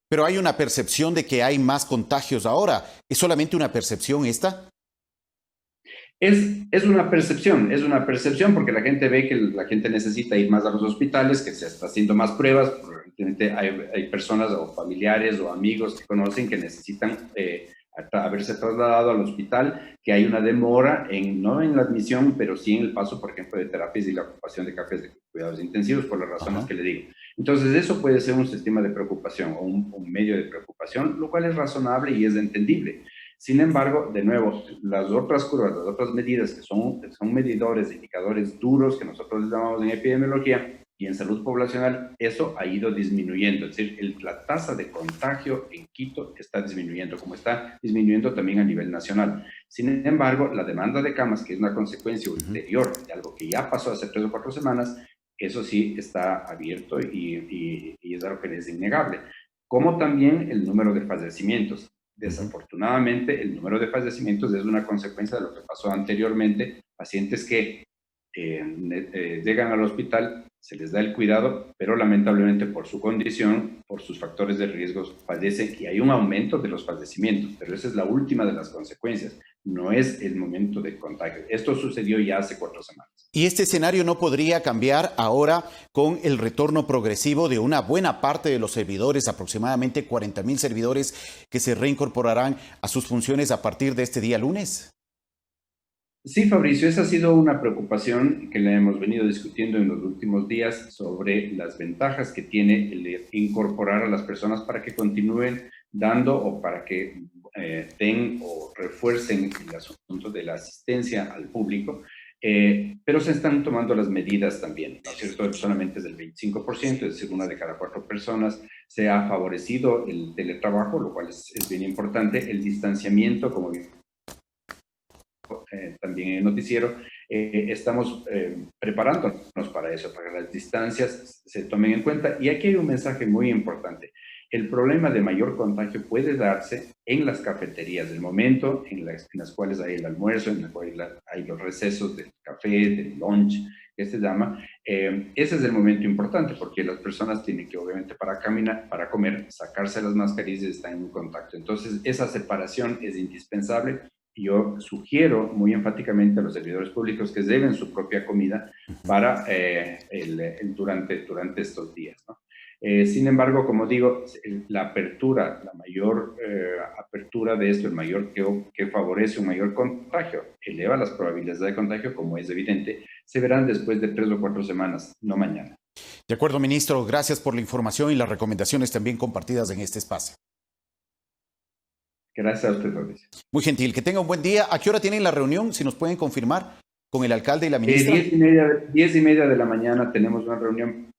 Pero hay una percepción de que hay más contagios ahora. ¿Es solamente una percepción esta? Es una percepción porque la gente ve que la gente necesita ir más a los hospitales, que se está haciendo más pruebas. Probablemente hay personas o familiares o amigos que conocen que necesitan haberse trasladado al hospital, que hay una demora no en la admisión, pero sí en el paso, por ejemplo, de terapias y la ocupación de cafés de cuidados intensivos, por las razones que le digo. Entonces, eso puede ser un sistema de preocupación o un medio de preocupación, lo cual es razonable y es entendible. Sin embargo, de nuevo, las otras curvas, las otras medidas que son medidores, indicadores duros que nosotros les llamamos en epidemiología y en salud poblacional, eso ha ido disminuyendo. Es decir, la tasa de contagio en Quito está disminuyendo, como está disminuyendo también a nivel nacional. Sin embargo, la demanda de camas, que es una consecuencia ulterior de algo que ya pasó hace 3 o 4 semanas, eso sí está abierto y es algo que es innegable. Como también el número de fallecimientos. Desafortunadamente, el número de fallecimientos es una consecuencia de lo que pasó anteriormente. Pacientes que llegan al hospital, se les da el cuidado, pero lamentablemente por su condición, por sus factores de riesgo, fallecen y hay un aumento de los fallecimientos, pero esa es la última de las consecuencias, no es el momento de contagio. Esto sucedió ya hace 4 semanas. ¿Y este escenario no podría cambiar ahora con el retorno progresivo de una buena parte de los servidores, aproximadamente 40,000 servidores que se reincorporarán a sus funciones a partir de este día lunes? Sí, Fabricio, esa ha sido una preocupación que la hemos venido discutiendo en los últimos días sobre las ventajas que tiene el incorporar a las personas para que continúen dando o para que den o refuercen el asunto de la asistencia al público, pero se están tomando las medidas también, ¿no es cierto? Solamente es del 25%, es decir, 1 de cada 4 personas. Se ha favorecido el teletrabajo, lo cual es bien importante, el distanciamiento, como bien también en el noticiero, estamos preparándonos para eso, para que las distancias se tomen en cuenta. Y aquí hay un mensaje muy importante. El problema de mayor contagio puede darse en las cafeterías, del momento en las cuales hay el almuerzo, en las cuales hay los recesos del café, del lunch, que se llama. Ese es el momento importante porque las personas tienen que, obviamente, para caminar, para comer, sacarse las mascarillas y estar en contacto. Entonces, esa separación es indispensable. Yo sugiero muy enfáticamente a los servidores públicos que lleven su propia comida para durante estos días, ¿no? Sin embargo, como digo, la mayor apertura de esto, el mayor que favorece un mayor contagio, eleva las probabilidades de contagio, como es evidente, se verán después de 3 o 4 semanas, no mañana. De acuerdo, ministro. Gracias por la información y las recomendaciones también compartidas en este espacio. Gracias a usted, Fabricio. Muy gentil. Que tenga un buen día. ¿A qué hora tienen la reunión? Si nos pueden confirmar con el alcalde y la ministra. 10:30 de la mañana tenemos una reunión.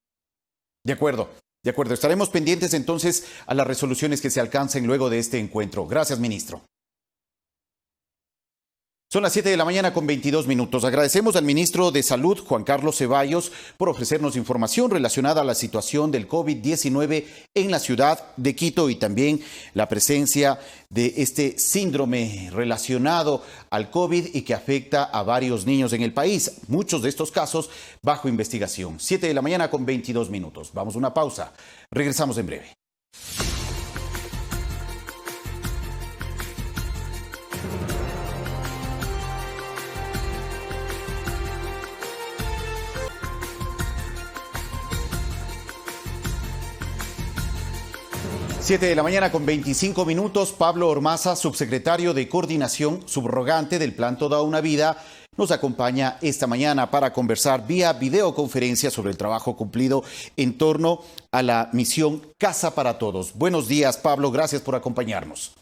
De acuerdo. De acuerdo. Estaremos pendientes entonces a las resoluciones que se alcancen luego de este encuentro. Gracias, ministro. Son las 7 de la mañana con 22 minutos. Agradecemos al ministro de Salud, Juan Carlos Ceballos, por ofrecernos información relacionada a la situación del COVID-19 en la ciudad de Quito y también la presencia de este síndrome relacionado al COVID y que afecta a varios niños en el país. Muchos de estos casos bajo investigación. 7 de la mañana con 22 minutos. Vamos a una pausa. Regresamos en breve. Siete de la mañana con 25 minutos. Pablo Ormaza, subsecretario de Coordinación subrogante del Plan Toda una Vida, nos acompaña esta mañana para conversar vía videoconferencia sobre el trabajo cumplido en torno a la misión Casa para Todos. Buenos días, Pablo. Gracias por acompañarnos.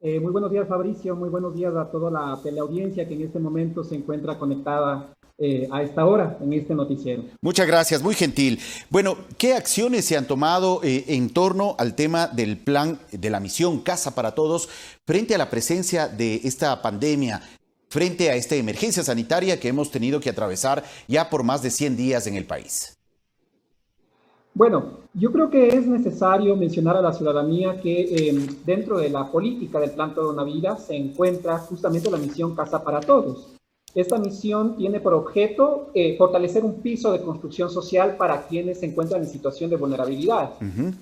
Muy buenos días, Fabricio. Muy buenos días a toda la teleaudiencia que en este momento se encuentra conectada a esta hora en este noticiero. Muchas gracias, muy gentil. Bueno, ¿qué acciones se han tomado en torno al tema del plan de la misión Casa para Todos frente a la presencia de esta pandemia, frente a esta emergencia sanitaria que hemos tenido que atravesar ya por más de 100 días en el país? Bueno, yo creo que es necesario mencionar a la ciudadanía que dentro de la política del Plan Todo Una Vida se encuentra justamente la misión Casa para Todos. Esta misión tiene por objeto fortalecer un piso de construcción social para quienes se encuentran en situación de vulnerabilidad.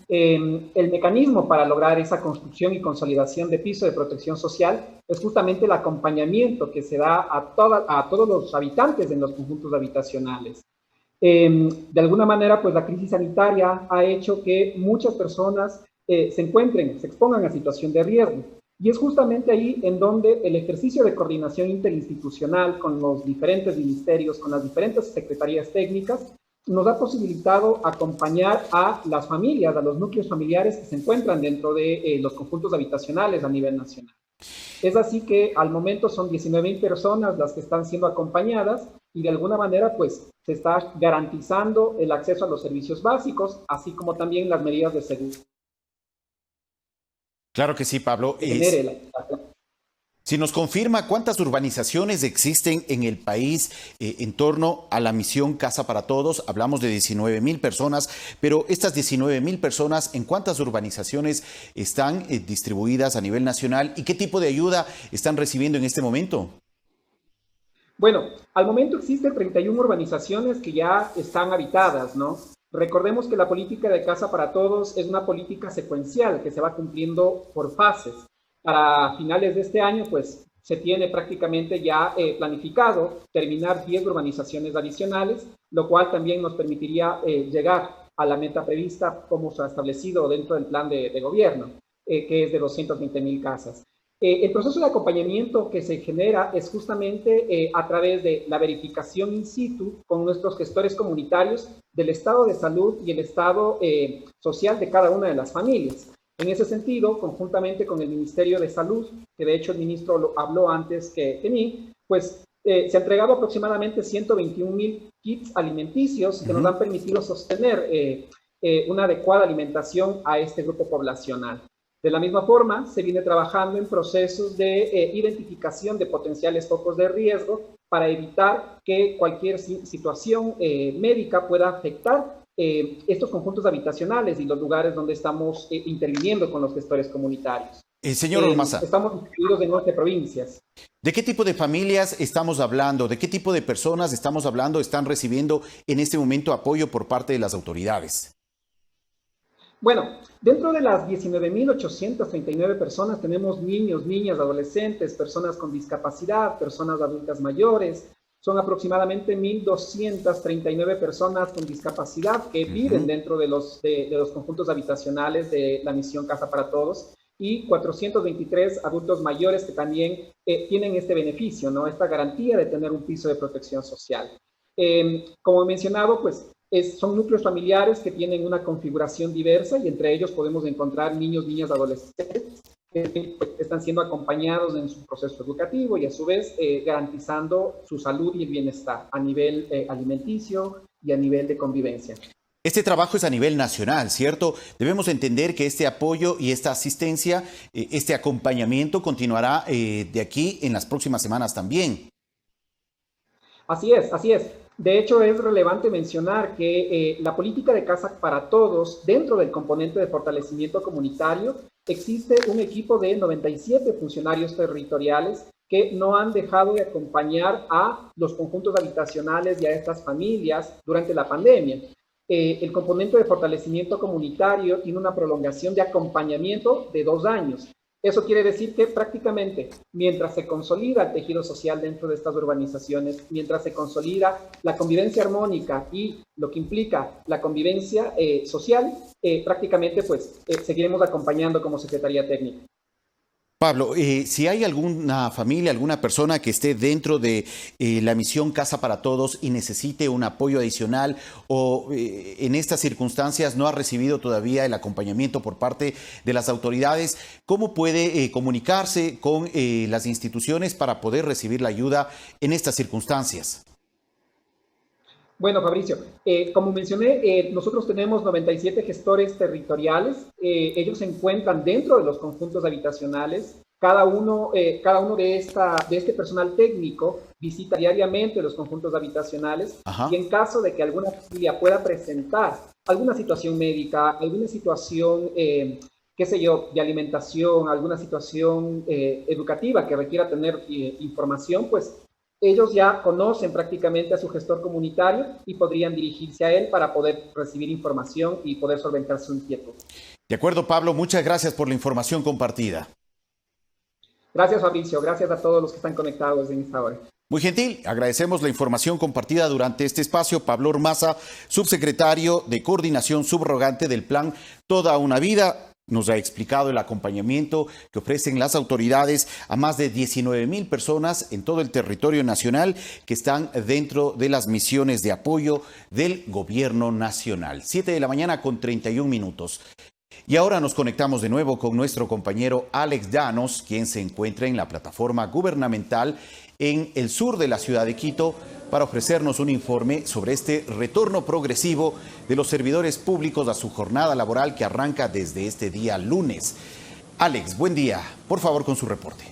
El mecanismo para lograr esa construcción y consolidación de piso de protección social es justamente el acompañamiento que se da a todos los habitantes en los conjuntos habitacionales. De alguna manera, pues la crisis sanitaria ha hecho que muchas personas se expongan a situación de riesgo. Y es justamente ahí en donde el ejercicio de coordinación interinstitucional con los diferentes ministerios, con las diferentes secretarías técnicas, nos ha posibilitado acompañar a las familias, a los núcleos familiares que se encuentran dentro de los conjuntos habitacionales a nivel nacional. Es así que al momento son 19,000 personas las que están siendo acompañadas y de alguna manera pues se está garantizando el acceso a los servicios básicos, así como también las medidas de seguridad. Claro que sí, Pablo. Si nos confirma cuántas urbanizaciones existen en el país en torno a la misión Casa para Todos, hablamos de 19,000 personas, pero estas 19,000 personas, ¿en cuántas urbanizaciones están distribuidas a nivel nacional y qué tipo de ayuda están recibiendo en este momento? Bueno, al momento existen 31 urbanizaciones que ya están habitadas, ¿no? Recordemos que la política de Casa para Todos es una política secuencial que se va cumpliendo por fases. Para finales de este año, pues, se tiene prácticamente ya planificado terminar 10 urbanizaciones adicionales, lo cual también nos permitiría llegar a la meta prevista como se ha establecido dentro del plan de gobierno, que es de 220,000 casas. El proceso de acompañamiento que se genera es justamente a través de la verificación in situ con nuestros gestores comunitarios del estado de salud y el estado social de cada una de las familias. En ese sentido, conjuntamente con el Ministerio de Salud, que de hecho el ministro lo habló antes que mí, pues se ha entregado aproximadamente 121,000 kits alimenticios que nos han permitido sostener una adecuada alimentación a este grupo poblacional. De la misma forma, se viene trabajando en procesos de identificación de potenciales focos de riesgo para evitar que cualquier situación médica pueda afectar estos conjuntos habitacionales y los lugares donde estamos interviniendo con los gestores comunitarios. Señor Ormaza. Estamos distribuidos en 11 provincias. ¿De qué tipo de familias estamos hablando? ¿De qué tipo de personas estamos hablando? ¿Están recibiendo en este momento apoyo por parte de las autoridades? Bueno, dentro de las 19,839 personas tenemos niños, niñas, adolescentes, personas con discapacidad, personas adultas mayores. Son aproximadamente 1,239 personas con discapacidad que viven dentro de los conjuntos habitacionales de la misión Casa para Todos y 423 adultos mayores que también tienen este beneficio, ¿no? Esta garantía de tener un piso de protección social. Como he mencionado, pues son núcleos familiares que tienen una configuración diversa y entre ellos podemos encontrar niños, niñas, adolescentes que están siendo acompañados en su proceso educativo y a su vez garantizando su salud y el bienestar a nivel alimenticio y a nivel de convivencia. Este trabajo es a nivel nacional, ¿cierto? Debemos entender que este apoyo y esta asistencia, este acompañamiento continuará de aquí en las próximas semanas también. Así es, así es. De hecho, es relevante mencionar que la política de Casa para Todos, dentro del componente de fortalecimiento comunitario, existe un equipo de 97 funcionarios territoriales que no han dejado de acompañar a los conjuntos habitacionales y a estas familias durante la pandemia. El componente de fortalecimiento comunitario tiene una prolongación de acompañamiento de 2 años. Eso quiere decir que prácticamente mientras se consolida el tejido social dentro de estas urbanizaciones, mientras se consolida la convivencia armónica y lo que implica la convivencia social, prácticamente pues seguiremos acompañando como Secretaría Técnica. Pablo, si hay alguna familia, alguna persona que esté dentro de la misión Casa para Todos y necesite un apoyo adicional o en estas circunstancias no ha recibido todavía el acompañamiento por parte de las autoridades, ¿cómo puede comunicarse con las instituciones para poder recibir la ayuda en estas circunstancias? Bueno, Fabricio, como mencioné, nosotros tenemos 97 gestores territoriales. Ellos se encuentran dentro de los conjuntos habitacionales. Cada uno de este personal técnico visita diariamente los conjuntos habitacionales. Y en caso de que alguna familia pueda presentar alguna situación médica, alguna situación, qué sé yo, de alimentación, alguna situación educativa que requiera tener información, pues ellos ya conocen prácticamente a su gestor comunitario y podrían dirigirse a él para poder recibir información y poder solventar su inquietud. De acuerdo, Pablo, muchas gracias por la información compartida. Gracias, Fabricio. Gracias a todos los que están conectados en esta hora. Muy gentil, agradecemos la información compartida durante este espacio. Pablo Ormaza, subsecretario de Coordinación Subrogante del Plan Toda una Vida, nos ha explicado el acompañamiento que ofrecen las autoridades a más de 19,000 personas en todo el territorio nacional que están dentro de las misiones de apoyo del gobierno nacional. 7 de la mañana con 31 minutos. Y ahora nos conectamos de nuevo con nuestro compañero Alex Llanos, quien se encuentra en la plataforma gubernamental en el sur de la ciudad de Quito, para ofrecernos un informe sobre este retorno progresivo de los servidores públicos a su jornada laboral que arranca desde este día lunes. Alex, buen día. Por favor, con su reporte.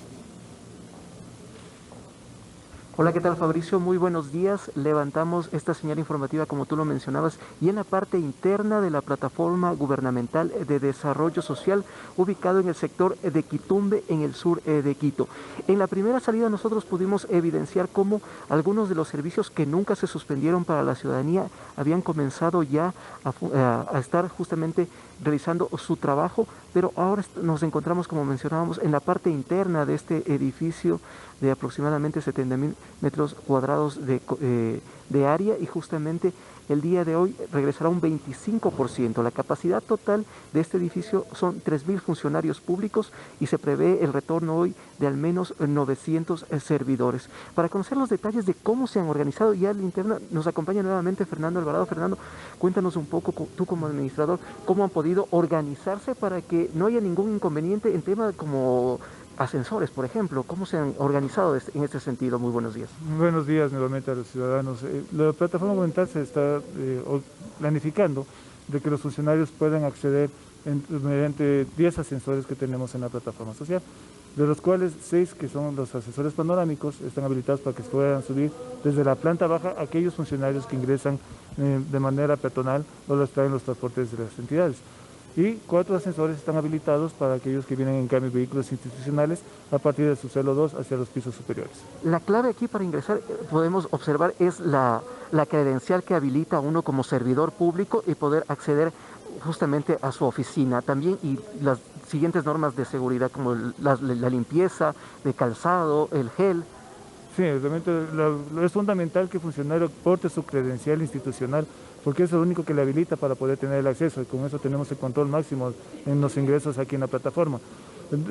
Hola, ¿qué tal, Fabricio? Muy buenos días. Levantamos esta señal informativa, como tú lo mencionabas, y en la parte interna de la plataforma gubernamental de desarrollo social, ubicado en el sector de Quitumbe, en el sur de Quito. En la primera salida nosotros pudimos evidenciar cómo algunos de los servicios que nunca se suspendieron para la ciudadanía habían comenzado ya a estar justamente realizando su trabajo, pero ahora nos encontramos, como mencionábamos, en la parte interna de este edificio de aproximadamente 70,000 metros cuadrados de área, y justamente el día de hoy regresará un 25%. La capacidad total de este edificio son 3,000 funcionarios públicos y se prevé el retorno hoy de al menos 900 servidores. Para conocer los detalles de cómo se han organizado, ya en la interna nos acompaña nuevamente Fernando Alvarado. Fernando, cuéntanos un poco, tú como administrador, cómo han podido organizarse para que no haya ningún inconveniente en temas como ascensores, por ejemplo. ¿Cómo se han organizado en este sentido? Muy buenos días. Buenos días nuevamente a los ciudadanos. La plataforma gubernamental se está planificando de que los funcionarios puedan acceder mediante 10 ascensores que tenemos en la plataforma social, de los cuales 6, que son los ascensores panorámicos, están habilitados para que se puedan subir desde la planta baja aquellos funcionarios que ingresan de manera peatonal o los traen los transportes de las entidades. Y 4 ascensores están habilitados para aquellos que vienen en cambio de vehículos institucionales a partir de su celo 2 hacia los pisos superiores. La clave aquí para ingresar, podemos observar, es la credencial que habilita a uno como servidor público y poder acceder justamente a su oficina. También, y las siguientes normas de seguridad, como la limpieza de calzado, el gel. Sí, realmente es fundamental que el funcionario porte su credencial institucional, porque es lo único que le habilita para poder tener el acceso, y con eso tenemos el control máximo en los ingresos aquí en la plataforma.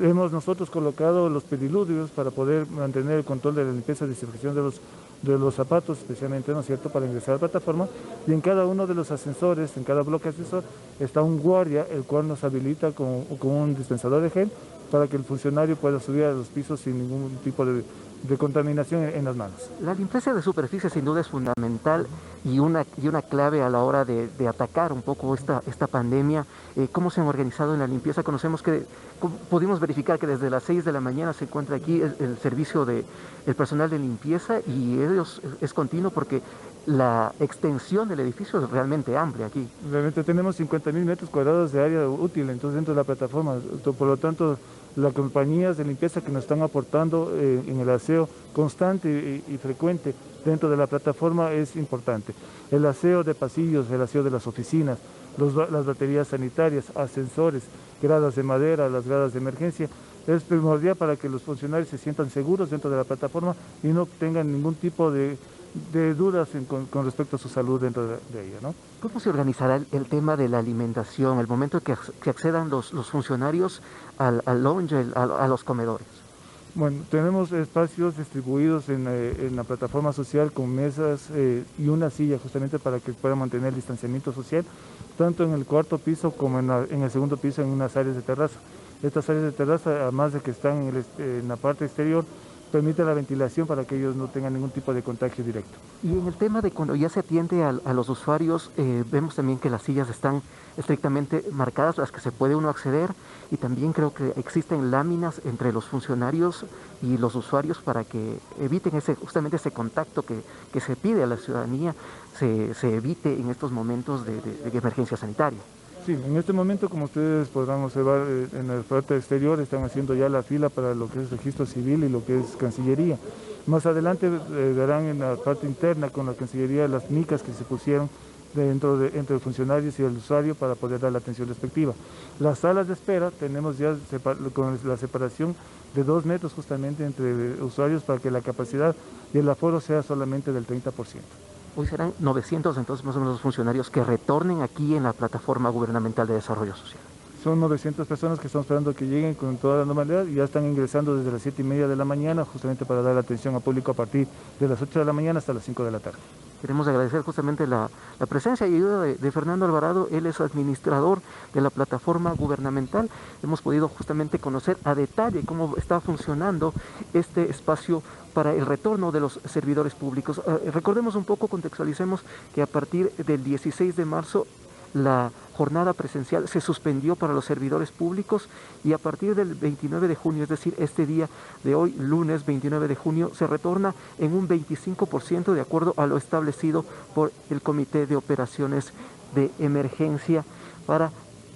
Hemos nosotros colocado los pediluvios para poder mantener el control de la limpieza y desinfección de los zapatos, especialmente, ¿no es cierto?, para ingresar a la plataforma, y en cada uno de los ascensores, en cada bloque ascensor, está un guardia, el cual nos habilita con un dispensador de gel para que el funcionario pueda subir a los pisos sin ningún tipo de contaminación en las manos. La limpieza de superficie sin duda es fundamental y una clave a la hora de atacar un poco esta pandemia. ¿Cómo se han organizado en la limpieza? Conocemos que pudimos verificar que desde las 6 de la mañana se encuentra aquí el servicio del personal de limpieza, y ellos es continuo porque la extensión del edificio es realmente amplia aquí. Realmente tenemos 50,000 metros cuadrados de área útil entonces dentro de la plataforma, por lo tanto las compañías de limpieza que nos están aportando en el aseo constante y frecuente dentro de la plataforma es importante. El aseo de pasillos, el aseo de las oficinas, las baterías sanitarias, ascensores, gradas de madera, las gradas de emergencia, es primordial para que los funcionarios se sientan seguros dentro de la plataforma y no tengan ningún tipo de dudas con respecto a su salud dentro de ella, ¿no? ¿Cómo se organizará el tema de la alimentación, el momento que accedan los funcionarios al lounge, a los comedores? Bueno, tenemos espacios distribuidos en la plataforma social con mesas y una silla justamente para que puedan mantener el distanciamiento social, tanto en el cuarto piso como en el segundo piso, en unas áreas de terraza. Estas áreas de terraza, además de que están en la parte exterior, permite la ventilación para que ellos no tengan ningún tipo de contagio directo. Y en el tema de cuando ya se atiende a los usuarios, vemos también que las sillas están estrictamente marcadas, las que se puede uno acceder, y también creo que existen láminas entre los funcionarios y los usuarios para que eviten justamente ese contacto que se pide a la ciudadanía, se evite en estos momentos de emergencia sanitaria. Sí, en este momento, como ustedes podrán observar, en la parte exterior están haciendo ya la fila para lo que es registro civil y lo que es Cancillería. Más adelante verán en la parte interna con la Cancillería las micas que se pusieron entre funcionarios y el usuario para poder dar la atención respectiva. Las salas de espera tenemos ya con la separación de 2 metros justamente entre usuarios para que la capacidad y el aforo sea solamente del 30%. Hoy serán 900 entonces más o menos los funcionarios que retornen aquí en la Plataforma Gubernamental de Desarrollo Social. Son 900 personas que están esperando que lleguen con toda la normalidad y ya están ingresando desde las 7:30 de la mañana justamente para dar atención al público a partir de las 8 de la mañana hasta las 5 de la tarde. Queremos agradecer justamente la presencia y ayuda de Fernando Alvarado. Él es administrador de la plataforma gubernamental. Hemos podido justamente conocer a detalle cómo está funcionando este espacio para el retorno de los servidores públicos. Recordemos un poco, contextualicemos que a partir del 16 de marzo la jornada presencial se suspendió para los servidores públicos y a partir del 29 de junio, es decir, este día de hoy, lunes 29 de junio, se retorna en un 25% de acuerdo a lo establecido por el Comité de Operaciones de Emergencia para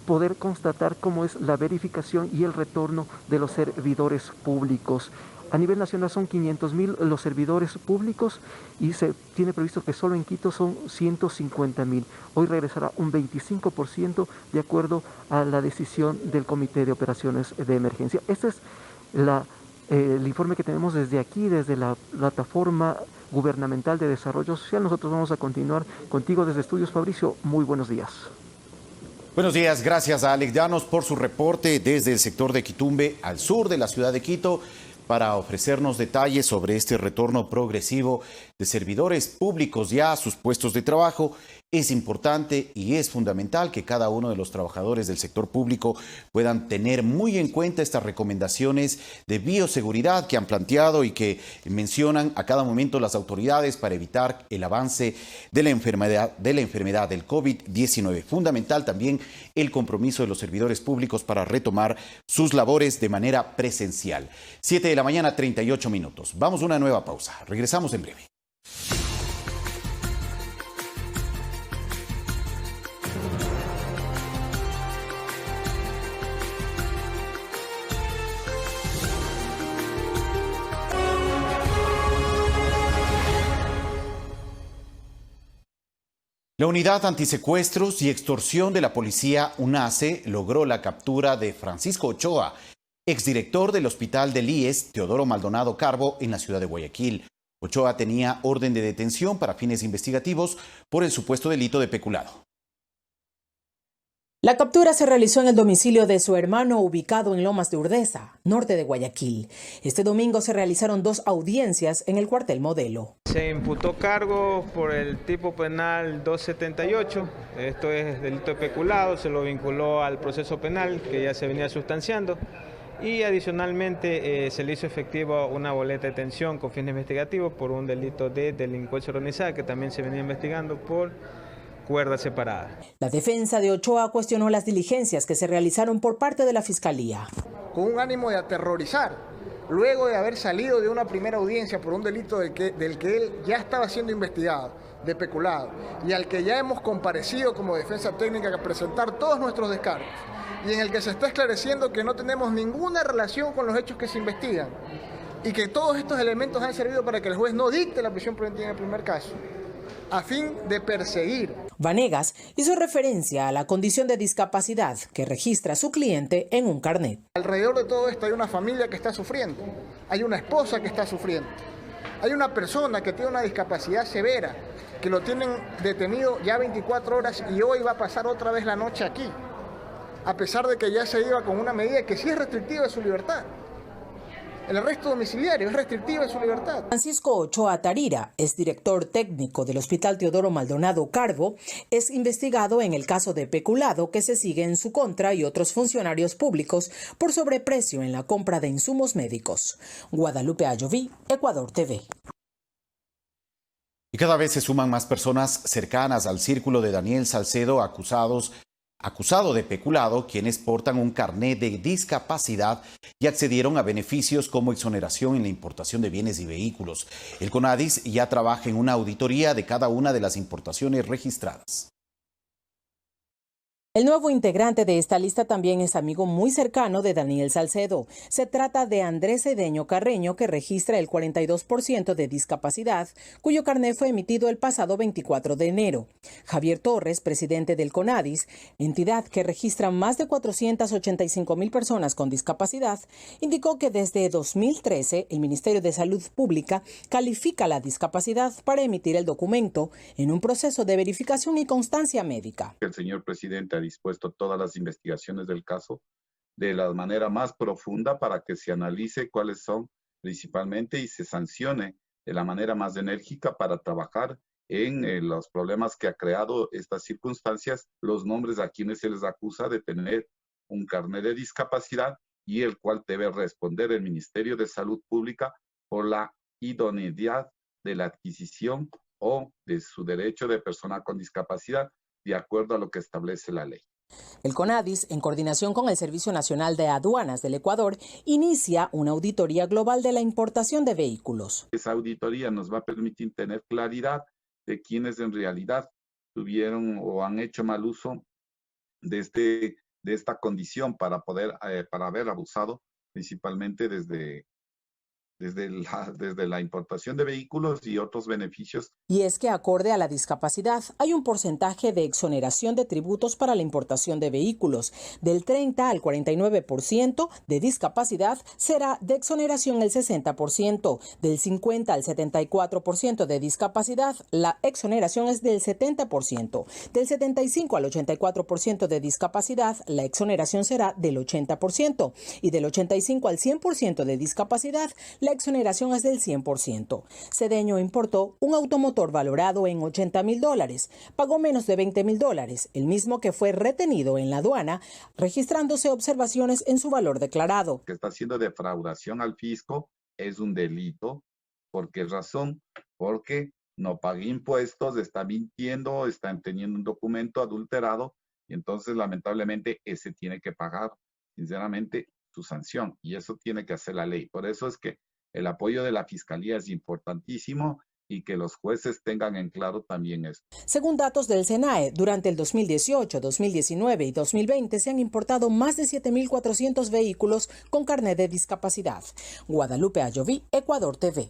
poder constatar cómo es la verificación y el retorno de los servidores públicos. A nivel nacional son 500.000 los servidores públicos y se tiene previsto que solo en Quito son 150.000. Hoy regresará un 25% de acuerdo a la decisión del Comité de Operaciones de Emergencia. Este es el informe que tenemos desde aquí, desde la Plataforma Gubernamental de Desarrollo Social. Nosotros vamos a continuar contigo desde Estudios, Fabricio. Muy buenos días. Buenos días, gracias a Alex Llanos por su reporte desde el sector de Quitumbe al sur de la ciudad de Quito, para ofrecernos detalles sobre este retorno progresivo de servidores públicos ya a sus puestos de trabajo. Es importante y es fundamental que cada uno de los trabajadores del sector público puedan tener muy en cuenta estas recomendaciones de bioseguridad que han planteado y que mencionan a cada momento las autoridades para evitar el avance de la enfermedad del COVID-19. Fundamental también el compromiso de los servidores públicos para retomar sus labores de manera presencial. 7 de la mañana, 38 minutos. Vamos a una nueva pausa. Regresamos en breve. La Unidad Antisecuestros y Extorsión de la Policía UNACE logró la captura de Francisco Ochoa, exdirector del Hospital del IES Teodoro Maldonado Carbo en la ciudad de Guayaquil. Ochoa tenía orden de detención para fines investigativos por el supuesto delito de peculado. La captura se realizó en el domicilio de su hermano ubicado en Lomas de Urdesa, norte de Guayaquil. Este domingo se realizaron 2 audiencias en el cuartel Modelo. Se imputó cargo por el tipo penal 278, esto es delito de peculado, se lo vinculó al proceso penal que ya se venía sustanciando y adicionalmente se le hizo efectiva una boleta de detención con fines investigativos por un delito de delincuencia organizada que también se venía investigando por cuerda separada. La defensa de Ochoa cuestionó las diligencias que se realizaron por parte de la Fiscalía. Con un ánimo de aterrorizar, luego de haber salido de una primera audiencia por un delito del que él ya estaba siendo investigado, de peculado, y al que ya hemos comparecido como defensa técnica a presentar todos nuestros descargos, y en el que se está esclareciendo que no tenemos ninguna relación con los hechos que se investigan, y que todos estos elementos han servido para que el juez no dicte la prisión preventiva en el primer caso, a fin de perseguir. Vanegas hizo referencia a la condición de discapacidad que registra su cliente en un carnet. Alrededor de todo esto hay una familia que está sufriendo, hay una esposa que está sufriendo, hay una persona que tiene una discapacidad severa, que lo tienen detenido ya 24 horas y hoy va a pasar otra vez la noche aquí, a pesar de que ya se iba con una medida que sí es restrictiva de su libertad. el arresto domiciliario, es restrictiva en su libertad. Francisco Ochoa Tarira es director técnico del Hospital Teodoro Maldonado Carbo, es investigado en el caso de peculado que se sigue en su contra y otros funcionarios públicos por sobreprecio en la compra de insumos médicos. Guadalupe Ayoví, Ecuador TV. Y cada vez se suman más personas cercanas al círculo de Daniel Salcedo acusado de peculado, quienes portan un carnet de discapacidad y accedieron a beneficios como exoneración en la importación de bienes y vehículos. El CONADIS ya trabaja en una auditoría de cada una de las importaciones registradas. El nuevo integrante de esta lista también es amigo muy cercano de Daniel Salcedo. Se trata de Andrés Cedeño Carreño, que registra el 42% de discapacidad, cuyo carnet fue emitido el pasado 24 de enero. Javier Torres, presidente del CONADIS, entidad que registra más de 485,000 personas con discapacidad, indicó que desde 2013 el Ministerio de Salud Pública califica la discapacidad para emitir el documento en un proceso de verificación y constancia médica. El señor presidente ha dispuesto todas las investigaciones del caso de la manera más profunda para que se analice cuáles son principalmente y se sancione de la manera más enérgica para trabajar en los problemas que ha creado estas circunstancias, los nombres a quienes se les acusa de tener un carnet de discapacidad y el cual debe responder el Ministerio de Salud Pública por la idoneidad de la adquisición o de su derecho de persona con discapacidad de acuerdo a lo que establece la ley. El CONADIS, en coordinación con el Servicio Nacional de Aduanas del Ecuador, inicia una auditoría global de la importación de vehículos. Esa auditoría nos va a permitir tener claridad de quienes en realidad tuvieron o han hecho mal uso de esta condición para haber abusado principalmente desde la importación de vehículos y otros beneficios. Y es que acorde a la discapacidad hay un porcentaje de exoneración de tributos para la importación de vehículos. Del 30 al 49% de discapacidad será de exoneración el 60%. Del 50 al 74% de discapacidad la exoneración es del 70%. Del 75 al 84% de discapacidad la exoneración será del 80%. Y del 85 al 100% de discapacidad la exoneración es del 100%. Cedeño importó un automotor valorado en $80,000. Pagó menos de $20,000, el mismo que fue retenido en la aduana, registrándose observaciones en su valor declarado. Que está haciendo defraudación al fisco es un delito. ¿Por qué razón? Porque no paga impuestos, está mintiendo, está teniendo un documento adulterado y entonces lamentablemente ese tiene que pagar, sinceramente, su sanción y eso tiene que hacer la ley. Por eso es que el apoyo de la Fiscalía es importantísimo y que los jueces tengan en claro también esto. Según datos del SENAE, durante el 2018, 2019 y 2020 se han importado más de 7,400 vehículos con carnet de discapacidad. Guadalupe Ayoví, Ecuador TV.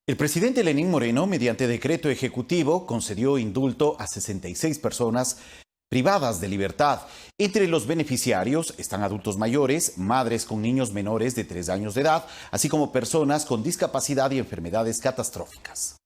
El presidente Lenín Moreno, mediante decreto ejecutivo, concedió indulto a 66 personas privadas de libertad. Entre los beneficiarios están adultos mayores, madres con niños menores de 3 años de edad, así como personas con discapacidad y enfermedades catastróficas.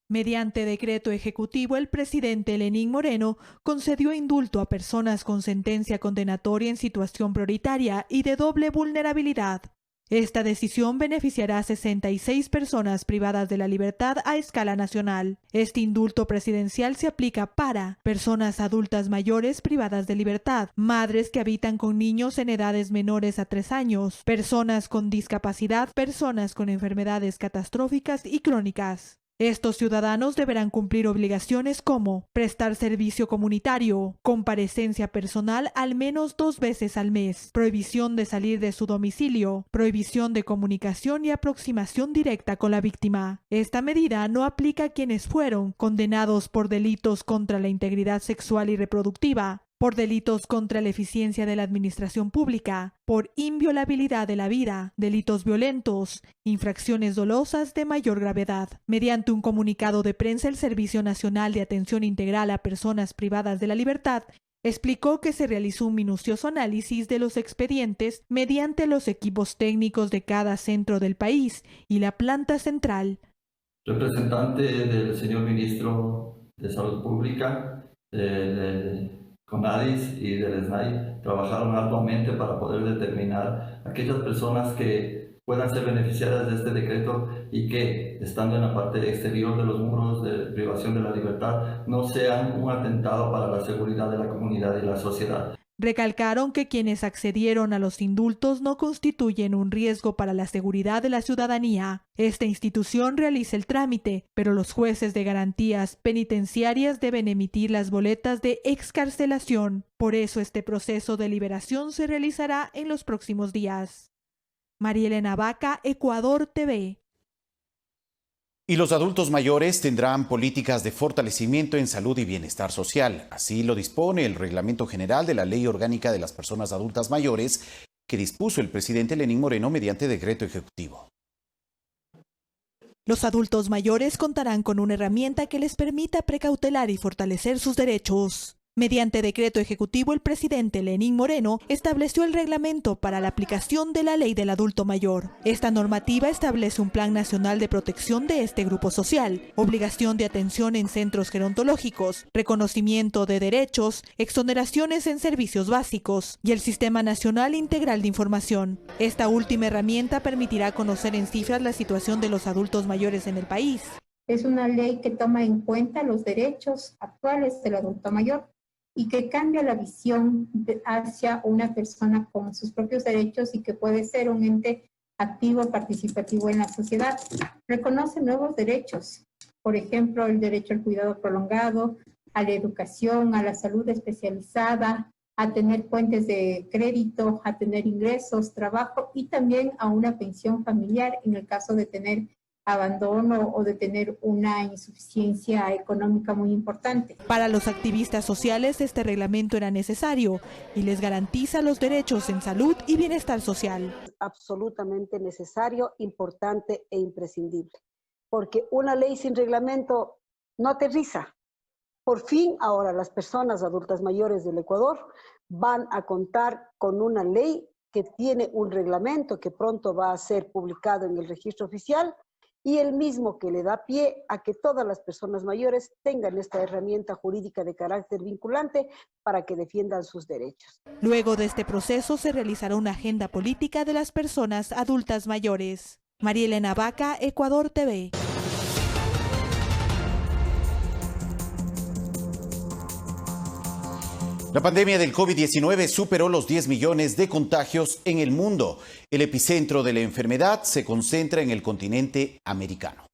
Mediante decreto ejecutivo, el presidente Lenín Moreno concedió indulto a personas con sentencia condenatoria en situación prioritaria y de doble vulnerabilidad. Esta decisión beneficiará a 66 personas privadas de la libertad a escala nacional. Este indulto presidencial se aplica para personas adultas mayores privadas de libertad, madres que habitan con niños en edades menores a 3 años, personas con discapacidad, personas con enfermedades catastróficas y crónicas. Estos ciudadanos deberán cumplir obligaciones como prestar servicio comunitario, comparecencia personal al menos 2 veces al mes, prohibición de salir de su domicilio, prohibición de comunicación y aproximación directa con la víctima. Esta medida no aplica a quienes fueron condenados por delitos contra la integridad sexual y reproductiva, por delitos contra la eficiencia de la administración pública, por inviolabilidad de la vida, delitos violentos, infracciones dolosas de mayor gravedad. Mediante un comunicado de prensa, el Servicio Nacional de Atención Integral a Personas Privadas de la Libertad explicó que se realizó un minucioso análisis de los expedientes mediante los equipos técnicos de cada centro del país y la planta central. Representante del señor ministro de Salud Pública, CONADIS y del SNAI, trabajaron arduamente para poder determinar aquellas personas que puedan ser beneficiadas de este decreto y que, estando en la parte exterior de los muros de privación de la libertad, no sean un atentado para la seguridad de la comunidad y la sociedad. Recalcaron que quienes accedieron a los indultos no constituyen un riesgo para la seguridad de la ciudadanía. Esta institución realiza el trámite, pero los jueces de garantías penitenciarias deben emitir las boletas de excarcelación. Por eso este proceso de liberación se realizará en los próximos días. María Elena Vaca, Ecuador TV. Y los adultos mayores tendrán políticas de fortalecimiento en salud y bienestar social. Así lo dispone el Reglamento General de la Ley Orgánica de las Personas Adultas Mayores, que dispuso el presidente Lenín Moreno mediante decreto ejecutivo. Los adultos mayores contarán con una herramienta que les permita precautelar y fortalecer sus derechos. Mediante decreto ejecutivo, el presidente Lenín Moreno estableció el reglamento para la aplicación de la Ley del Adulto Mayor. Esta normativa establece un plan nacional de protección de este grupo social, obligación de atención en centros gerontológicos, reconocimiento de derechos, exoneraciones en servicios básicos y el Sistema Nacional Integral de Información. Esta última herramienta permitirá conocer en cifras la situación de los adultos mayores en el país. Es una ley que toma en cuenta los derechos actuales del adulto mayor y que cambia la visión hacia una persona con sus propios derechos y que puede ser un ente activo, participativo en la sociedad. Reconoce nuevos derechos, por ejemplo, el derecho al cuidado prolongado, a la educación, a la salud especializada, a tener fuentes de crédito, a tener ingresos, trabajo y también a una pensión familiar en el caso de tener abandono o de tener una insuficiencia económica muy importante. Para los activistas sociales, este reglamento era necesario y les garantiza los derechos en salud y bienestar social. Absolutamente necesario, importante e imprescindible, porque una ley sin reglamento no aterriza. Por fin, ahora las personas adultas mayores del Ecuador van a contar con una ley que tiene un reglamento que pronto va a ser publicado en el registro oficial, y el mismo que le da pie a que todas las personas mayores tengan esta herramienta jurídica de carácter vinculante para que defiendan sus derechos. Luego de este proceso se realizará una agenda política de las personas adultas mayores. María Elena Vaca, Ecuador TV. La pandemia del COVID-19 superó los 10 millones de contagios en el mundo. El epicentro de la enfermedad se concentra en el continente americano.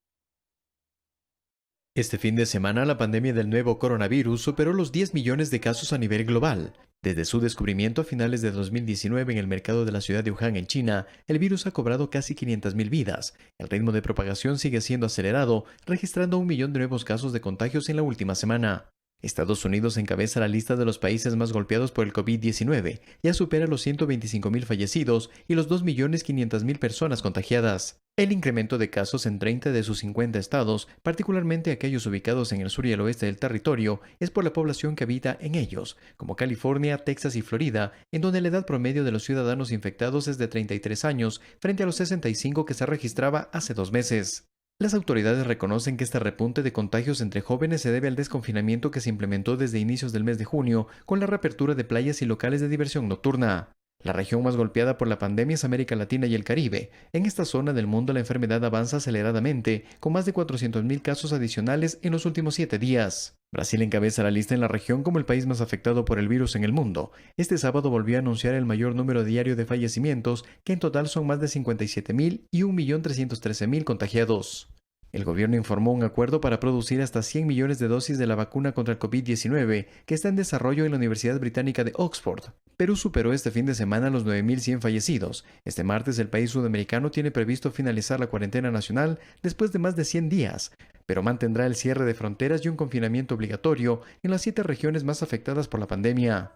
Este fin de semana, la pandemia del nuevo coronavirus superó los 10 millones de casos a nivel global. Desde su descubrimiento a finales de 2019 en el mercado de la ciudad de Wuhan, en China, el virus ha cobrado casi 500.000 vidas. El ritmo de propagación sigue siendo acelerado, registrando 1 millón de nuevos casos de contagios en la última semana. Estados Unidos encabeza la lista de los países más golpeados por el COVID-19, ya supera los 125.000 fallecidos y los 2.500.000 personas contagiadas. El incremento de casos en 30 de sus 50 estados, particularmente aquellos ubicados en el sur y el oeste del territorio, es por la población que habita en ellos, como California, Texas y Florida, en donde la edad promedio de los ciudadanos infectados es de 33 años, frente a los 65 que se registraba hace 2 meses. Las autoridades reconocen que este repunte de contagios entre jóvenes se debe al desconfinamiento que se implementó desde inicios del mes de junio con la reapertura de playas y locales de diversión nocturna. La región más golpeada por la pandemia es América Latina y el Caribe. En esta zona del mundo la enfermedad avanza aceleradamente, con más de 400.000 casos adicionales en los últimos 7 días. Brasil encabeza la lista en la región como el país más afectado por el virus en el mundo. Este sábado volvió a anunciar el mayor número diario de fallecimientos, que en total son más de 57.000 y 1.313.000 contagiados. El gobierno informó un acuerdo para producir hasta 100 millones de dosis de la vacuna contra el COVID-19 que está en desarrollo en la Universidad Británica de Oxford. Perú superó este fin de semana los 9.100 fallecidos. Este martes el país sudamericano tiene previsto finalizar la cuarentena nacional después de más de 100 días, pero mantendrá el cierre de fronteras y un confinamiento obligatorio en las 7 regiones más afectadas por la pandemia.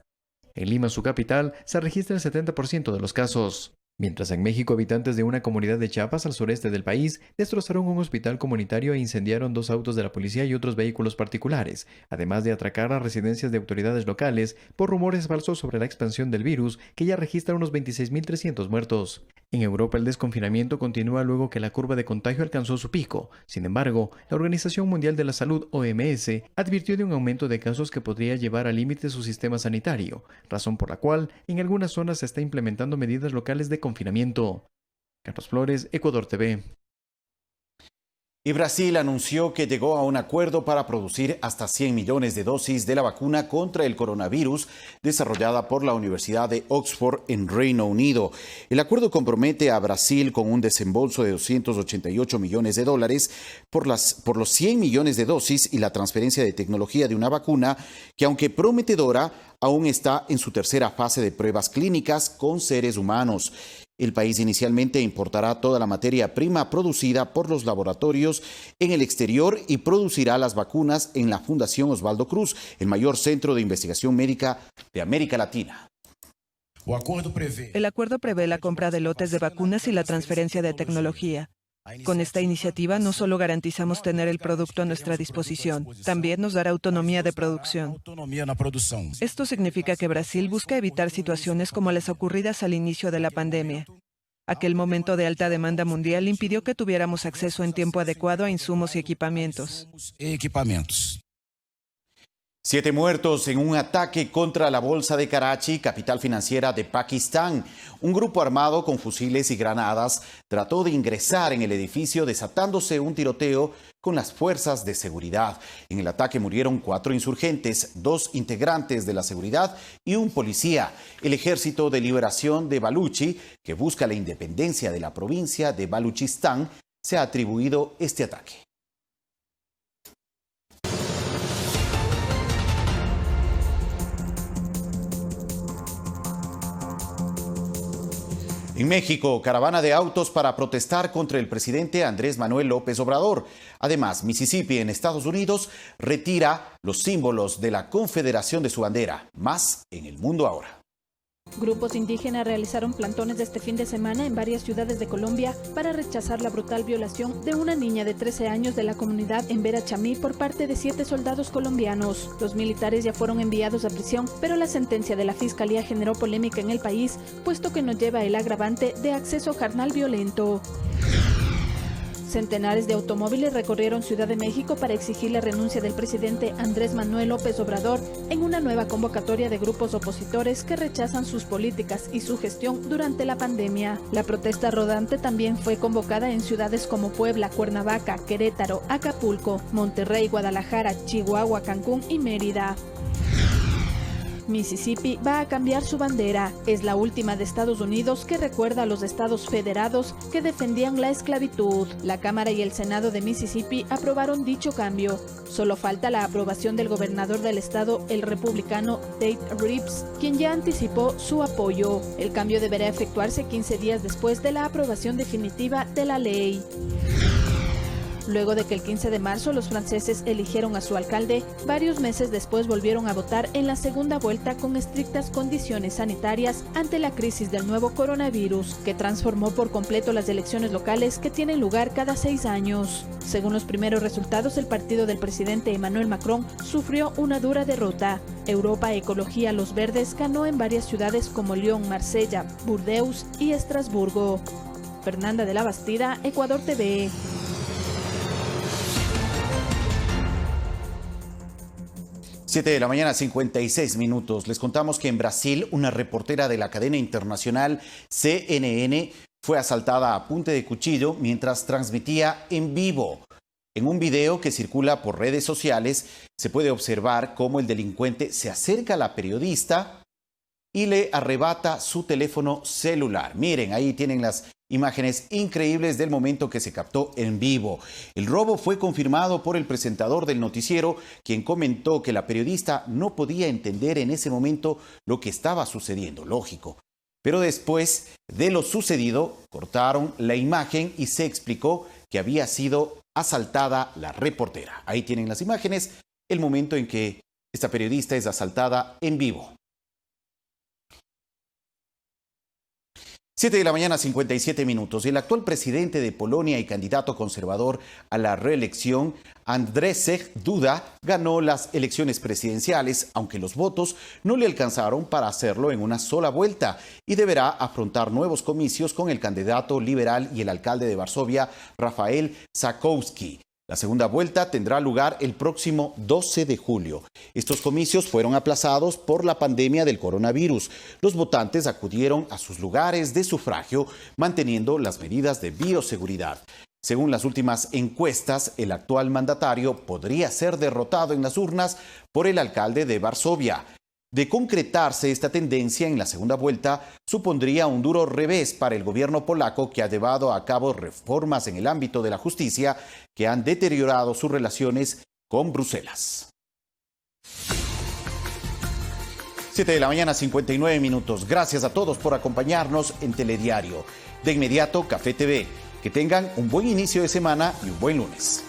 En Lima, su capital, se registra el 70% de los casos. Mientras en México, habitantes de una comunidad de Chiapas al sureste del país destrozaron un hospital comunitario e incendiaron 2 autos de la policía y otros vehículos particulares, además de atracar a residencias de autoridades locales por rumores falsos sobre la expansión del virus, que ya registra unos 26.300 muertos. En Europa el desconfinamiento continúa luego que la curva de contagio alcanzó su pico. Sin embargo, la Organización Mundial de la Salud, OMS, advirtió de un aumento de casos que podría llevar al límite su sistema sanitario, razón por la cual en algunas zonas se está implementando medidas locales de confinamiento. Carlos Flores, Ecuador TV. Y Brasil anunció que llegó a un acuerdo para producir hasta 100 millones de dosis de la vacuna contra el coronavirus desarrollada por la Universidad de Oxford en Reino Unido. El acuerdo compromete a Brasil con un desembolso de 288 millones de dólares por los 100 millones de dosis y la transferencia de tecnología de una vacuna que, aunque prometedora, aún está en su tercera fase de pruebas clínicas con seres humanos. El país inicialmente importará toda la materia prima producida por los laboratorios en el exterior y producirá las vacunas en la Fundación Osvaldo Cruz, el mayor centro de investigación médica de América Latina. El acuerdo prevé la compra de lotes de vacunas y la transferencia de tecnología. Con esta iniciativa no solo garantizamos tener el producto a nuestra disposición, también nos dará autonomía de producción. Esto significa que Brasil busca evitar situaciones como las ocurridas al inicio de la pandemia. Aquel momento de alta demanda mundial impidió que tuviéramos acceso en tiempo adecuado a insumos y equipamientos. 7 muertos en un ataque contra la bolsa de Karachi, capital financiera de Pakistán. Un grupo armado con fusiles y granadas trató de ingresar en el edificio desatándose un tiroteo con las fuerzas de seguridad. En el ataque murieron 4 insurgentes, 2 integrantes de la seguridad y un policía. El Ejército de Liberación de Baluchi, que busca la independencia de la provincia de Baluchistán, se ha atribuido este ataque. En México, caravana de autos para protestar contra el presidente Andrés Manuel López Obrador. Además, Mississippi, en Estados Unidos, retira los símbolos de la Confederación de su bandera. Más en El Mundo Ahora. Grupos indígenas realizaron plantones este fin de semana en varias ciudades de Colombia para rechazar la brutal violación de una niña de 13 años de la comunidad en Vera Chamí por parte de 7 soldados colombianos. Los militares ya fueron enviados a prisión, pero la sentencia de la Fiscalía generó polémica en el país, puesto que no lleva el agravante de acceso carnal violento. Centenares de automóviles recorrieron Ciudad de México para exigir la renuncia del presidente Andrés Manuel López Obrador en una nueva convocatoria de grupos opositores que rechazan sus políticas y su gestión durante la pandemia. La protesta rodante también fue convocada en ciudades como Puebla, Cuernavaca, Querétaro, Acapulco, Monterrey, Guadalajara, Chihuahua, Cancún y Mérida. Mississippi va a cambiar su bandera. Es la última de Estados Unidos que recuerda a los estados federados que defendían la esclavitud. La Cámara y el Senado de Mississippi aprobaron dicho cambio. Solo falta la aprobación del gobernador del estado, el republicano Tate Reeves, quien ya anticipó su apoyo. El cambio deberá efectuarse 15 días después de la aprobación definitiva de la ley. Luego de que el 15 de marzo los franceses eligieron a su alcalde, varios meses después volvieron a votar en la segunda vuelta con estrictas condiciones sanitarias ante la crisis del nuevo coronavirus, que transformó por completo las elecciones locales que tienen lugar cada 6 años. Según los primeros resultados, el partido del presidente Emmanuel Macron sufrió una dura derrota. Europa Ecología Los Verdes ganó en varias ciudades como Lyon, Marsella, Burdeos y Estrasburgo. Fernanda de la Bastida, Ecuador TV. 7 de la mañana, 56 minutos. Les contamos que en Brasil, una reportera de la cadena internacional CNN fue asaltada a punta de cuchillo mientras transmitía en vivo. En un video que circula por redes sociales, se puede observar cómo el delincuente se acerca a la periodista y le arrebata su teléfono celular. Miren, ahí tienen las imágenes increíbles del momento que se captó en vivo. El robo fue confirmado por el presentador del noticiero, quien comentó que la periodista no podía entender en ese momento lo que estaba sucediendo, lógico. Pero después de lo sucedido, cortaron la imagen y se explicó que había sido asaltada la reportera. Ahí tienen las imágenes, el momento en que esta periodista es asaltada en vivo. 7 de la mañana, 57 minutos. El actual presidente de Polonia y candidato conservador a la reelección, Andrzej Duda, ganó las elecciones presidenciales, aunque los votos no le alcanzaron para hacerlo en una sola vuelta y deberá afrontar nuevos comicios con el candidato liberal y el alcalde de Varsovia, Rafael Trzaskowski. La segunda vuelta tendrá lugar el próximo 12 de julio. Estos comicios fueron aplazados por la pandemia del coronavirus. Los votantes acudieron a sus lugares de sufragio manteniendo las medidas de bioseguridad. Según las últimas encuestas, el actual mandatario podría ser derrotado en las urnas por el alcalde de Varsovia. De concretarse esta tendencia en la segunda vuelta, supondría un duro revés para el gobierno polaco, que ha llevado a cabo reformas en el ámbito de la justicia que han deteriorado sus relaciones con Bruselas. 7 de la mañana, 59 minutos. Gracias a todos por acompañarnos en Telediario. De inmediato, Café TV. Que tengan un buen inicio de semana y un buen lunes.